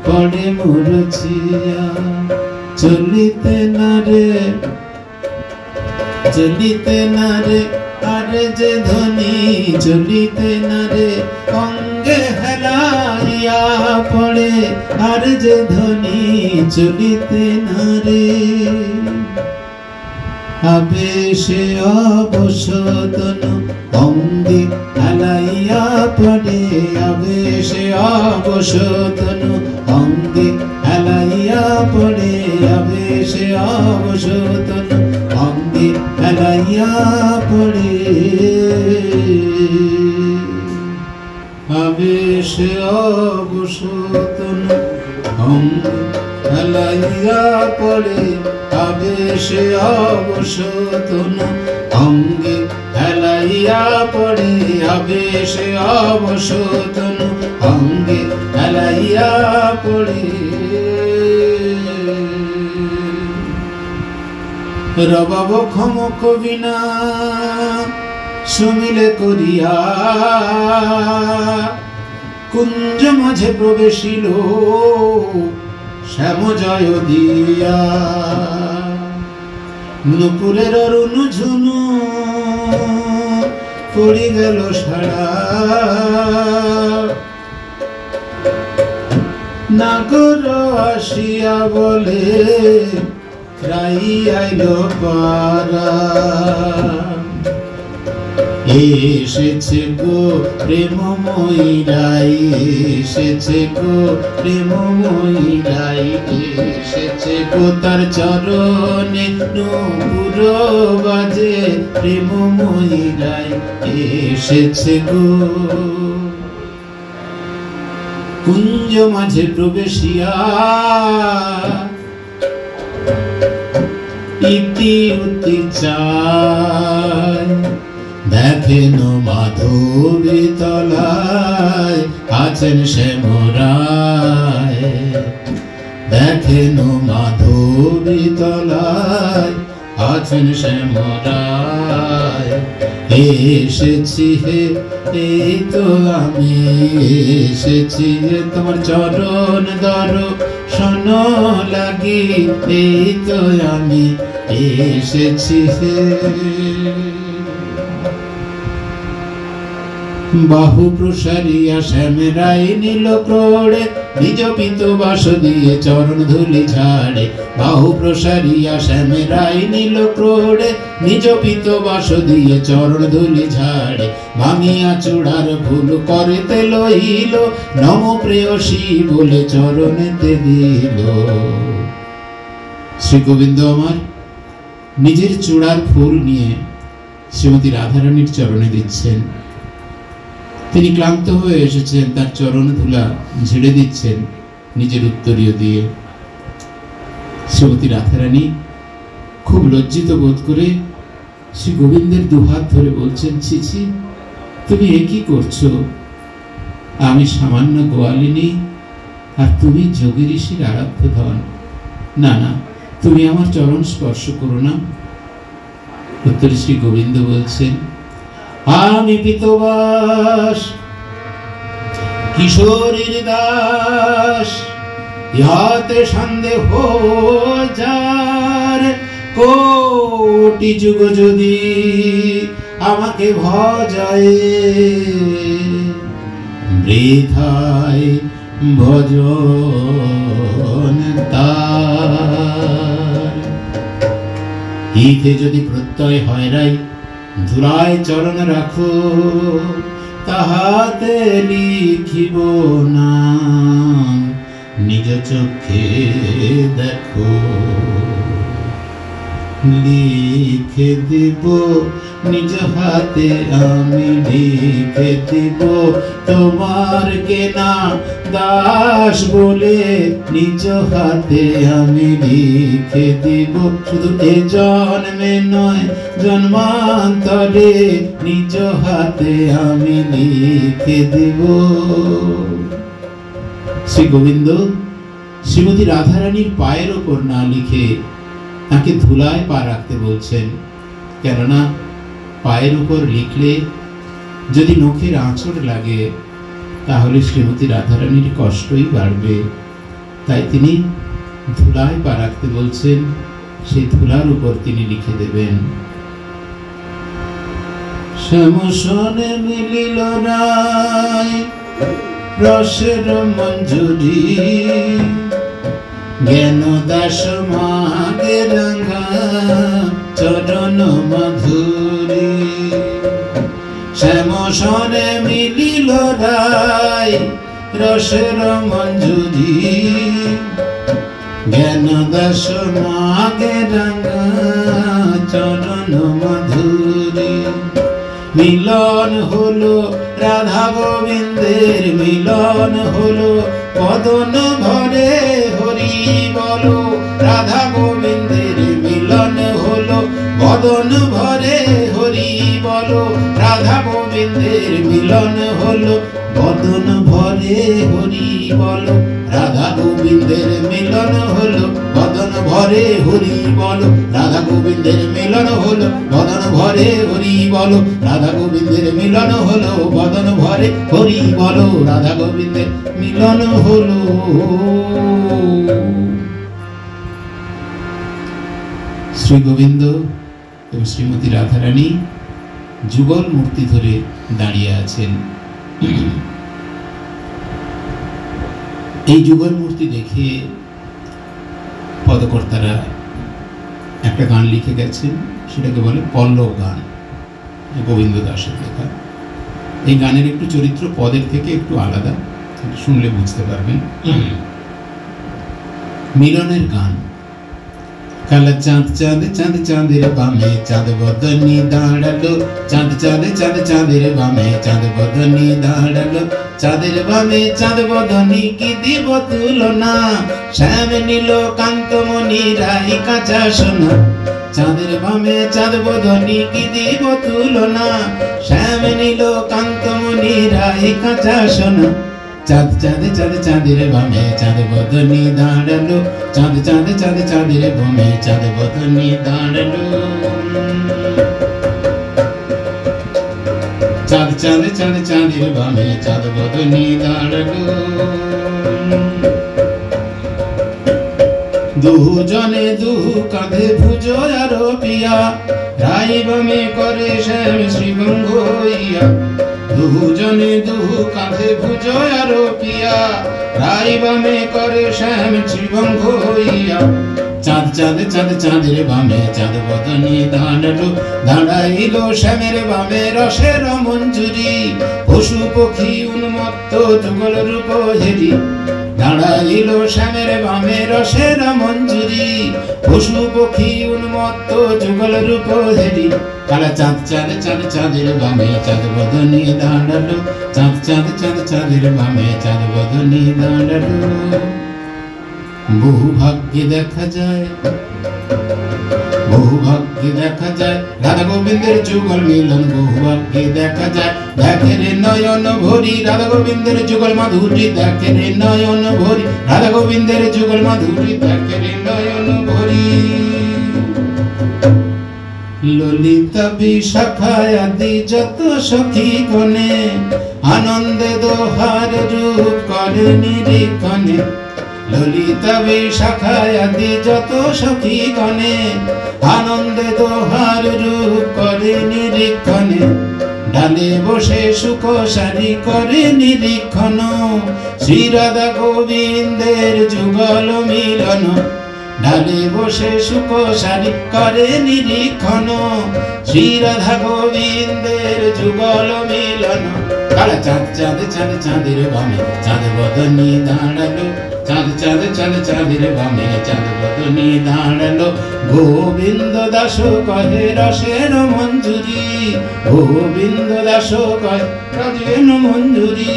পড়ে মুরছিয়া। চলিতে না রে, চলিতে না রে, আরে যে ধ্বনি চলিতে না রে, অঙ্গে হেলাইয়া পড়ে আর যে ধ্বনি চলিতে না রে। আবেশে অবসদন অঙ্গে হেলাইয়া পড়ে, আবেশে অবসদন অঙ্গে হেলাইয়া পড়ে, আবেশে অবসদন অঙ্গে হেলাইয়া পড়ে, আবেশে অবসদন অঙ্গে হেলাইয়া পড়ে, আবেশে অবসদন অঙ্গে হেলাইয়া পড়ে, আবেশে অবসদন অঙ্গে হেলাইয়া পড়ে। রবাব ক্ষমক বিনা সুমিলে করিয়া, কুঞ্জ মাঝে প্রবেশিল শ্যাম জয় দিয়া, নুপুরের অরুণ ঝুনু পড়ি গেল সারা, নাগর আসিয়া বলে রাই আইল পারা। এসেছে গো প্রেমময়ীরাই, এসেছে গো প্রেমময়ীরাই, এসেছে গো তার চরণে নূপুর বাজে, প্রেমময়ীরাই এসেছে গো। কুঞ্জ মাঝে প্রবেশিয়া ইতি উতি চায়, দেখেন মাধবী তলায় আছেন শ্যামরায়, দেখেন মাধবী তলায় আছেন শ্যামরায়। এসেছি হে এই তো আমি এসেছি হে তোমার চরণ দর্শন লাগি, এই তো আমি এসেছি হে। বাহু প্রসারিয়া শ্যামরাই নীল ক্রোড়ে, নিজ পিত বাস দিয়ে চরণ ধুলি ঝাড়ে, বাহু প্রসারিয়া শ্যামরাই নীল ক্রোড়ে, নিজ পিত বাস দিয়ে চরণ ধুলি ঝাড়ে, ভাঙিয়া চূড়ার ফুল করেতে লইল, নম প্রেয়সী বলে চরণেতে দিল। শ্রী গোবিন্দ আমার নিজের চূড়ার ফুল নিয়ে শ্রীমতী রাধারানীর চরণে দিচ্ছেন। তিনি ক্লান্ত হয়ে এসেছেন, তার চরণ ধুলা ঝেড়ে দিচ্ছেন নিজের উত্তরীয় দিয়ে। শ্রীমতী রাধারানী খুব লজ্জিত বোধ করে শ্রী গোবিন্দের দুহাত ধরে বলছেন, ছি ছি, তুমি এ কি করছো? আমি সামান্য গোয়ালিনী, আর তুমি যোগী ঋষির আরাধ্য ধন। না না, তুমি আমার চরণ স্পর্শ করো না। উত্তরে শ্রী গোবিন্দ বলছেন, আমি পিতবাস কিশোরীর দাস, ইহাতে সন্দেহ যার, কোটি যুগ যদি আমাকে ভজায়, বৃথায় ভজন তার। ইতে যদি প্রত্যয় হয় রাই, ধুলায় চরণ রাখো, তাহাতে লিখিব নাম, নিজ চোখে দেখো। লিখে দিব নিজ হাতে আমি, লিখে দিব তোমার কেনা দাস বলে, নিজ হাতে আমি লিখে দিব। শুধু এ জন্মে নয় জন্মান্তরে, নিজ হাতে আমি লিখে দিব। শ্রী গোবিন্দ শ্রীমতী রাধারানীর পায়ের ওপর না লিখে তাকে ধুলায় পা রাখতে বলছেন, কেননা পায়ের উপর লিখলে যদি নখের আঁচড় লাগে তাহলে শ্রীমতী রাধারানীর কষ্টই বাড়বে। তাই তিনি ধুলায় পা রাখতে বলছেন, সেই ধুলার উপর তিনি লিখে দেবেন। শ্যামসনে মিলিল রায় রসের মঞ্জুরি, জ্ঞান দাস মাগে রাঙা চরণ মধুরী। শ্যামসনে মিলিল রায় রসের মঞ্জুরি, জ্ঞান দাস মাগে রাঙা চরণ মধুরী। মিলন হলো রাধা গোবিন্দের, মিলন হলো বদন ভরে হরি বলো। রাধা গোবিন্দের মিলন হলো বদন ভরে হরি বলো। রাধা গোবিন্দের মিলন হলো বদন ভরে হরি বলো। রাধা গোবিন্দের মিলন হলো বদন ভরে হরি বলো। রাধা গোবিন্দের মিলন হলো বদন ভরে হরি বলো। রাধা গোবিন্দের মিলন হলো বদন ভরে হরি বলো। রাধা গোবিন্দের মিলন হলো। শ্রী গোবিন্দ এবং শ্রীমতী রাধারানী যুগল মূর্তি ধরে দাঁড়িয়ে আছেন। এই যুগল মূর্তি দেখে পদকর্তারা একটা গান লিখে গেছেন, সেটাকে বলে পল্লব গান। গোবিন্দ দাসের লেখা। এই গানের একটু চরিত্র পদের থেকে একটু আলাদা, শুনলে বুঝতে পারবেন। মিলনের গান। কালা চাঁদ চাঁদ চাঁদ চাঁদের বামে চাঁদ বদনি দাঁড়ালো, চাঁদ চাঁদ চাঁদ চাঁদের বামে চাঁদ বদনি দাঁড়ালো, চাঁদের বামে চাঁদ বদনি কি দিব তুলনা, শ্যাম নীল কান্তমণি রাই কাঁচা সোনা, চাঁদের বামে চাঁদ বদনি কি দিব তুলনা, শ্যাম নীল কান্তমণি রাই কাঁচা সোনা, চাঁদ চাঁদ চাঁদ চাঁদের বামে চাঁদ বদনি দাঁড়ালো, চাঁদ চাঁদ চাঁদ চাঁদের বামে চাঁদ বদনি দাঁড়ালো, চাঁদ চাঁদ চাঁদ চাঁদের বামে চাঁদ বদনি দাঁড়ালো। দুজনে দু কাঁধে ভুজো আরো পিয়া, রাই বামে করে শ্যাম শ্রীভঙ্গ ইয়া, দুজনে দু কাঁধে ভুজো আরো পিয়া, রাই বামে করে শ্যাম শ্রীভঙ্গ ইয়া, চাঁদ চাঁদ চাঁদ চাঁদের বামে চাঁদ বদনি দাঁড়ালো, দাঁড়াইলো শ্যামের বামে রসের মঞ্জুরি, পশু পক্ষী উন্মত্ত যুগল রূপ হেরি, দাঁড়াইলো শ্যামের বামে রসের মঞ্জুরি, পশু পক্ষী উন্মত্ত যুগল রূপ হেরি, কালা চাঁদ চাঁদ চাঁদ চাঁদের বামে চাঁদ বদনি দাঁড়ালো, চাঁদ চাঁদ চাঁদ চাঁদের বামে চাঁদ বদনি দাঁড়ালো। বহু ভাগ্যে দেখা যায়, বহু ভাগ্যে দেখা যায় রাধা গোবিন্দের যুগল মিলন, বহু ভাগ্যে দেখা যায়, দেখে রে নয়ন ভরি রাধা গোবিন্দের যুগল মাধুরী, দেখে রে নয়ন ভরি রাধা গোবিন্দের যুগল মাধুরী, দেখে রে নয়ন ভরি। ললিতা বিশাখায় আদি যত সখী গণে, আনন্দে দোহার রূপ করে নিরীক্ষণে, ললিতা বিশাখায় আদি যত সখী গণে, আনন্দে দোহার রূপ করে নিরীক্ষণে, ডালে বসে সুখ সারি করে নিরীক্ষণ, শ্রী রাধা গোবিন্দের যুগল মিলন, ডালে বসে সুখ সারি করে নিরীক্ষণ, শ্রী রাধা গোবিন্দের যুগল মিলন, কালা চাঁদ চাঁদ চাঁদ চাঁদের বামে চাঁদ বদনি দাঁড়ালো, চাঁদ চাঁদ চাঁদ চাঁদের বামে চাঁদ বদনি দাঁড়ালো, গোবিন্দ দাস কহে রসের মঞ্জুরি, গোবিন্দ দাস কহে রসের মঞ্জুরি,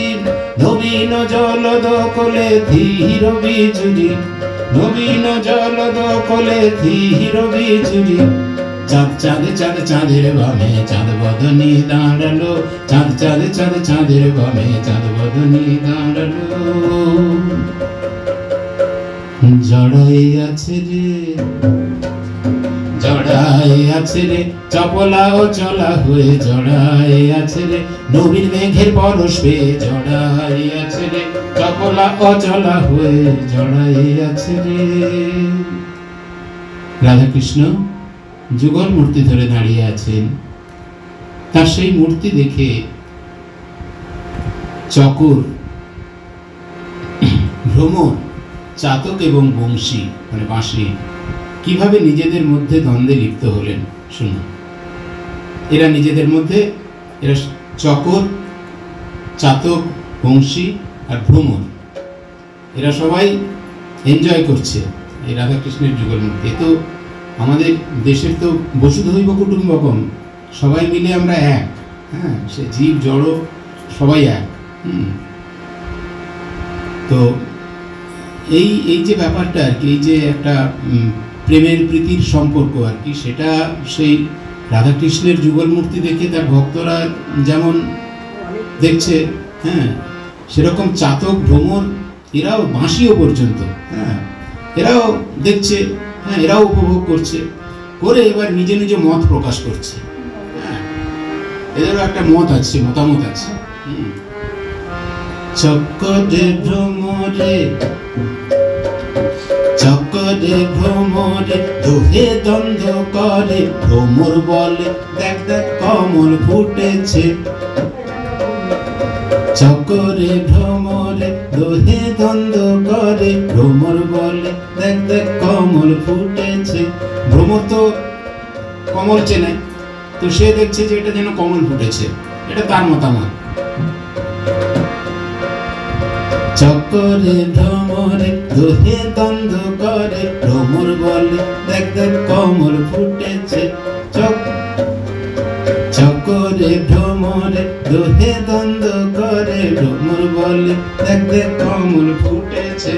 নবীন জলদ কোলে ধীর বিজুরি, নবীন জলদ কোলে ধীর বিজুরি, চাঁদ চাঁদ চাঁদ চাঁদের বামে চাঁদ বদনি দাঁড়ালো, চাঁদ চাঁদ চাঁদ চাঁদের বামে চাঁদ বদনি দাঁড়ালো। জড়াই আছে রে, জড়াই আছে রে চপলা ও চলা হয়ে, জড়াই আছে রে নবীন মেঘের পরশ পেয়ে, জড়াই আছে রে চপলা ও চলা হয়ে, জড়াই আছে রে। রাধাকৃষ্ণ যুগল মূর্তি ধরে দাঁড়িয়ে আছেন, তার সেই মূর্তি দেখে চকর, ভ্রমর, চাতক এবং বংশী মানে বাঁশি কিভাবে নিজেদের মধ্যে দ্বন্দ্বে লিপ্ত হলেন শুনুন। এরা নিজেদের মধ্যে, এরা চকর, চাতক, বংশী আর ভ্রমর, এরা সবাই এনজয় করছে এই রাধাকৃষ্ণের যুগল মূর্তি। তো আমাদের দেশের তো বসুধৈব কুটুম্বকম, সবাই মিলে আমরা এক, হ্যাঁ, সে জীব জড় সবাই এক। তো এই যে ব্যাপারটা আর কি, এই যে একটা প্রেমের প্রীতির সম্পর্ক আর কি, সেটা সেই রাধাকৃষ্ণের যুগল মূর্তি দেখে তার ভক্তরা যেমন দেখছে, হ্যাঁ, সেরকম চাতক, ভ্রমর, এরাও বাঁশিও পর্যন্ত, হ্যাঁ, এরাও দেখছে, হ্যাঁ, এরাও উপভোগ করছে, করে এবার নিজে নিজে মত প্রকাশ করছে, হ্যাঁ, এদেরও একটা মত আছে, মতামত আছে। চক্করে ভ্রমরে, চক্করে ভ্রমরে দোহে দ্বন্দ্ব করে, ভ্রমর বলে দেখ দেখ কমল ফুটেছে, চক্করে ভ্রমরে দোহে দ্বন্দ্ব করে, ভ্রমর বলে দেখ দেখ কমল ফুটেছে। ভ্রমর তো কমল চেনে, তো সে দেখছে যে এটা যেন কমল ফুটেছে, এটা তার মতামত। চক্করে ভ্রমরে দোহে দ্বন্দ্ব করে, ভ্রমর বলে দেখ দেখ কমল ফুটেছে। চক্করে ভ্রমরে দোহে দ্বন্দ্ব করে, ভ্রমর বলে দেখ দেখ কমল ফুটেছে।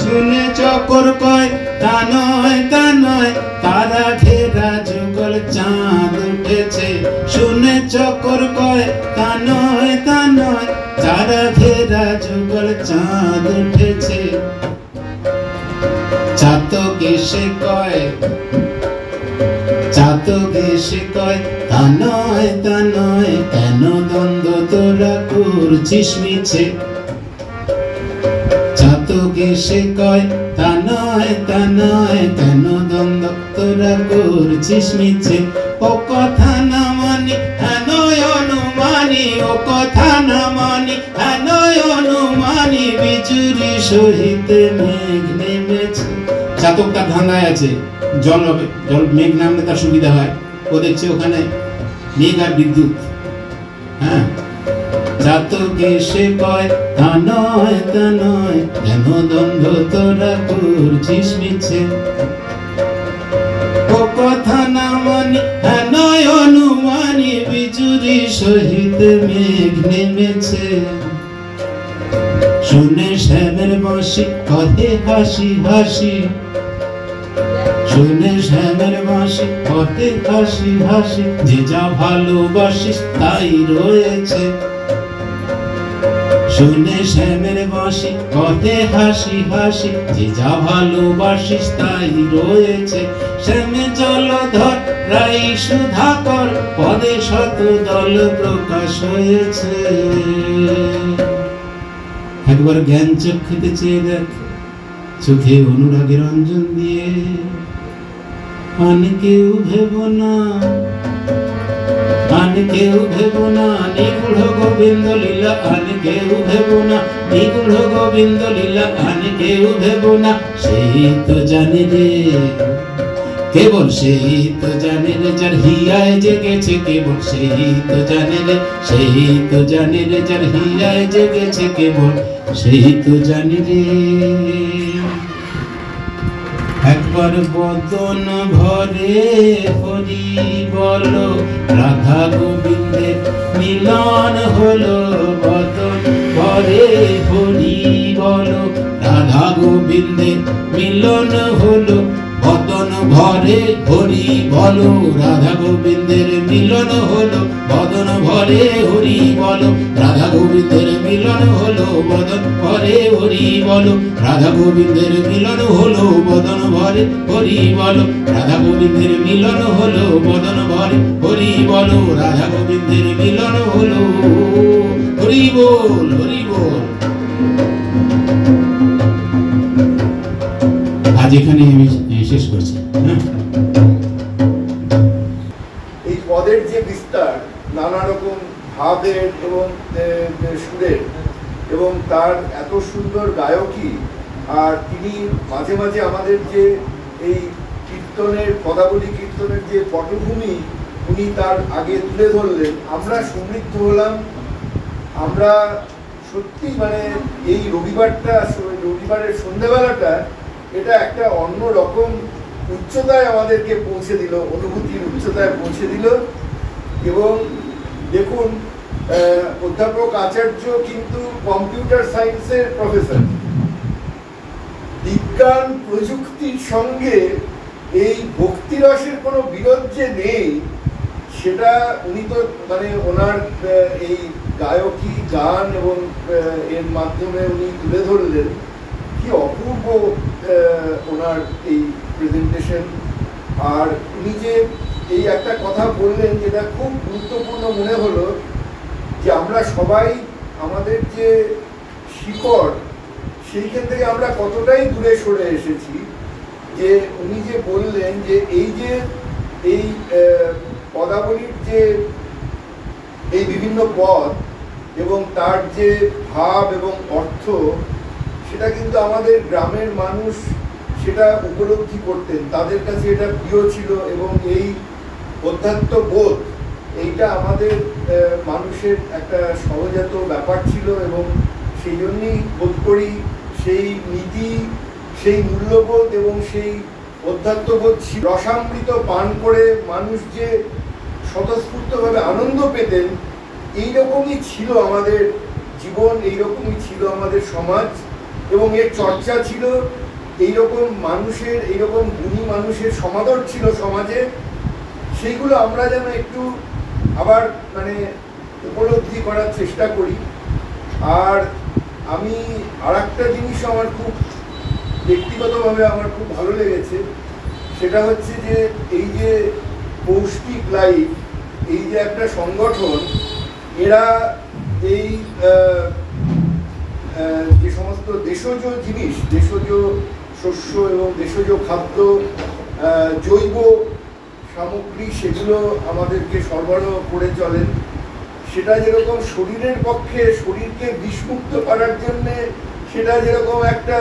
শুনে চক্কর কয় তা নয় তা নয়, তারা ঘেরা যুগল চাঁদ উঠেছে। শুনে চক্কর কয় তা নয় তা নয়, তারা ঘেরা যুগল চাঁদ উঠেছে। চাতক এসে কয়, চাতক এসে কয় তা নয় তা নয়, কেন দ্বন্দ্ব তোরা করছিস মিছে। চাতক এসে কয় তা নয় তা নয়, কেন দ্বন্দ্ব তোরা করছিস মিছে। ও কথা না মানি নয় অনুমানি, ও কথা না মানি নয় অনুমানি, বিজুরি সহিত মেঘ নেমেছে। চাতক তার ধান্দায় আছে, জল মেঘ নামলে তার সুবিধা হয়, ও দেখছে ওখানে মেঘ আর বিদ্যুৎ। হ্যাঁ, চাতক এসে কয় তা নয় তা নয়, কেন দ্বন্দ্ব তোরা করছিস মিছে। ও কথা না মানি নয় অনুমানি, বিজুরি সহিত মেঘ নেমেছে। শুনে শ্যামের বাঁশি কহে হাসি হাসি, শুনে শ্যামের বাঁশি কহে হাসি হাসি, যে যা ভালোবাসিস তাই রয়েছে। শুনে শ্যামের বাঁশি কহে হাসি হাসি, যে যা ভালোবাসিস তাই রয়েছে। শ্যামে জলধর রাই সুধাকর, পদে শত দল প্রকাশ হয়েছে। একবার জ্ঞান চক্ষুতে চেয়ে দেখ, চোখে অনুরাগের রঞ্জন দিয়ে। আন কেউ ভেব না, আন কেউ ভেব না নিগুড় গোবিন্দ লীলা, আন কেউ ভেব না নিগুড় গোবিন্দ লীলা, আন কেউ ভেব না। সেই তো জানে রে, কেবল সেই তো জানে রে যার হিয়ায় জেগেছে, কেবল সেই তো জানে রে, সেই তো জানে রে যার হিয়ায় জেগেছে, কেবল সেই তো জানে রে। একবার বদন ভরে হরি বল, রাধা গোবিন্দের মিলন হলো। বদন ভরে হরি বল, রাধা গোবিন্দের মিলন হলো। বদন ভরে হরি বল, রাধা গোবিন্দের মিলন হলো। বদন ভরে হরি বল, রাধা গোবিন্দের মিলন হলো। বদন ভরে হরি বল, রাধা গোবিন্দের মিলন হলো। বদন ভরে হরি বল, রাধা গোবিন্দের মিলন হলো। বদন ভরে হরি বল, রাধা গোবিন্দের মিলন হলো। হরি বল, হরি বল। আজ এখানে আমি শেষ করছি। এই পদের যে বিস্তার, নানা রকম ভাবের এবং সুরের, এবং তার এত সুন্দর গায়কী, আর তিনি মাঝে মাঝে আমাদের যে এই কীর্তনের পদাবলী কীর্তনের যে পটভূমি উনি তার আগে তুলে ধরলেন, আমরা সমৃদ্ধ হলাম। আমরা সত্যি মানে এই রবিবারের সন্ধ্যাবেলাটা এটা একটা অন্য রকম উচ্চতায় আমাদেরকে পৌঁছে দিল, অনুভূতির উচ্চতায় পৌঁছে দিল। এবং দেখুন, অধ্যাপক আচার্য কিন্তু কম্পিউটার সায়েন্সের প্রফেসর। বিজ্ঞান প্রযুক্তির সঙ্গে এই ভক্তিরসের কোনো বিরোধ যে নেই, সেটা উনি তো মানে ওনার এই গায়কী, গান এবং এর মাধ্যমে উনি তুলে ধরলেন। কি অপূর্ব ওনার এই প্রেজেন্টেশন। আর উনি যে এই একটা কথা বললেন যেটা খুব গুরুত্বপূর্ণ মনে হলো, যে আমরা সবাই আমাদের যে শিকড়, সেইখান থেকে আমরা কতটাই দূরে সরে এসেছি। যে উনি যে বললেন যে এই পদাবলীর যে এই বিভিন্ন পদ এবং তার যে ভাব এবং অর্থ, সেটা কিন্তু আমাদের গ্রামের মানুষ সেটা উপলব্ধি করতেন, তাদের কাছে এটা প্রিয় ছিল। এবং এই অধ্যাত্ম বোধ এইটা আমাদের মানুষের একটা সহজাত ব্যাপার ছিল, এবং সেই জন্যই বোধ করি সেই নীতি, সেই মূল্যবোধ এবং সেই অধ্যাত্মবোধ রসামৃত পান করে মানুষ যে স্বতঃস্ফূর্তভাবে আনন্দ পেতেন, এইরকমই ছিল আমাদের জীবন, এইরকমই ছিল আমাদের সমাজ, এবং এর চর্চা ছিল এইরকম মানুষের, এইরকম গুণী মানুষের সমাদর ছিল সমাজে। সেইগুলো আমরা যেন একটু আবার মানে উপলব্ধি করার চেষ্টা করি। আর আমি আর একটা জিনিস আমার খুব ব্যক্তিগতভাবে আমার খুব ভালো লেগেছে, সেটা হচ্ছে যে এই যে পৌষ্টিক লাইফ, এই যে একটা সংগঠন, এরা এই যে সমস্ত দেশজ জিনিস, দেশজ শস্য এবং দেশজ খাদ্য, জৈব সামগ্রী, সেগুলো আমাদেরকে সরবরাহ করে চলেন। সেটা যেরকম শরীরের পক্ষে, শরীরকে বিষমুক্ত করার জন্যে সেটা যেরকম একটা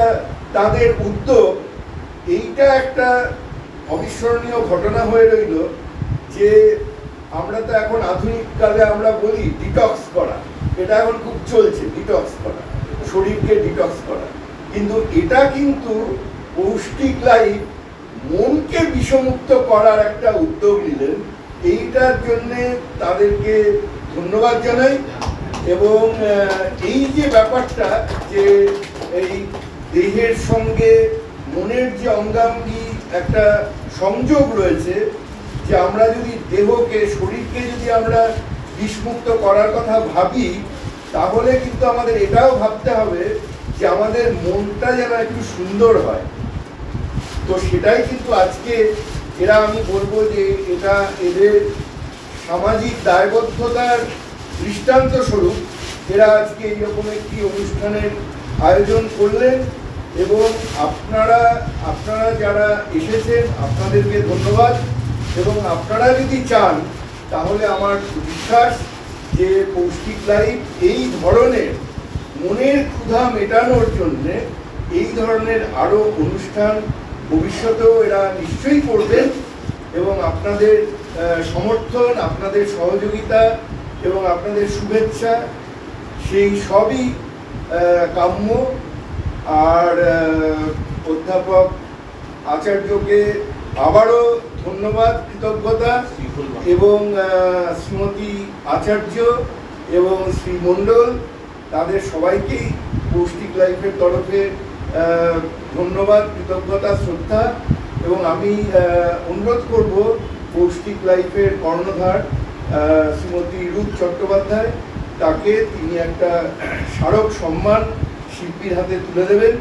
তাদের উদ্যোগ, এইটা একটা অবিস্মরণীয় ঘটনা হয়ে রইল। যে আমরা তো এখন আধুনিক কালে আমরা বলি ডিটক্স করা, এটা এখন খুব চলছে, ডিটক্স করা, শরীরকে ডিটক্স করা, কিন্তু এটা কিন্তু পৌষ্টিক লাইফ মনকে বিষমুক্ত করার একটা উদ্যোগ নিলেন। এইটার জন্যে তাদেরকে ধন্যবাদ জানাই। এবং এই যে ব্যাপারটা, যে এই দেহের সঙ্গে মনের যে অঙ্গাঙ্গি একটা সংযোগ রয়েছে, যে আমরা যদি দেহকে, শরীরকে যদি আমরা বিষমুক্ত করার কথা ভাবি, তাহলে কিন্তু আমাদের এটাও ভাবতে হবে যে আমাদের মনটা যেন একটু সুন্দর হয়। তো সেটাই কিন্তু আজকে এরা, আমি বলবো যে এটা এদের সামাজিক দায়বদ্ধতার দৃষ্টান্ত স্বরূপ এরা আজকে এইরকম একটি অনুষ্ঠানের আয়োজন করলেন। এবং আপনারা যারা এসেছেন, আপনাদেরকে ধন্যবাদ। এবং আপনারা যদি চান, তাহলে আমার বিশ্বাস যে পৌষ্টিক লাইফ এই ধরনের মনের ক্ষুধা মেটানোর জন্যে এই ধরনের আরও অনুষ্ঠান ভবিষ্যতেও এরা নিশ্চয়ই করবেন। এবং আপনাদের সমর্থন, আপনাদের সহযোগিতা এবং আপনাদের শুভেচ্ছা, সেই সবই কাম্য। আর অধ্যাপক আচার্যকে আবারও ধন্যবাদ, কৃতজ্ঞতা, এবং শ্রীমতী আচার্য এবং শ্রী মণ্ডল, তাদের সবাইকেই পৌষ্টিক লাইফের তরফে ধন্যবাদ, কৃতজ্ঞতা, শ্রদ্ধা। এবং আমি অনুরোধ করব পৌষ্টিক লাইফের কর্ণধার শ্রীমতী রূপ চট্টোপাধ্যায়, তাকে তিনি একটা স্মারক সম্মান শিল্পীর হাতে তুলে দেবেন।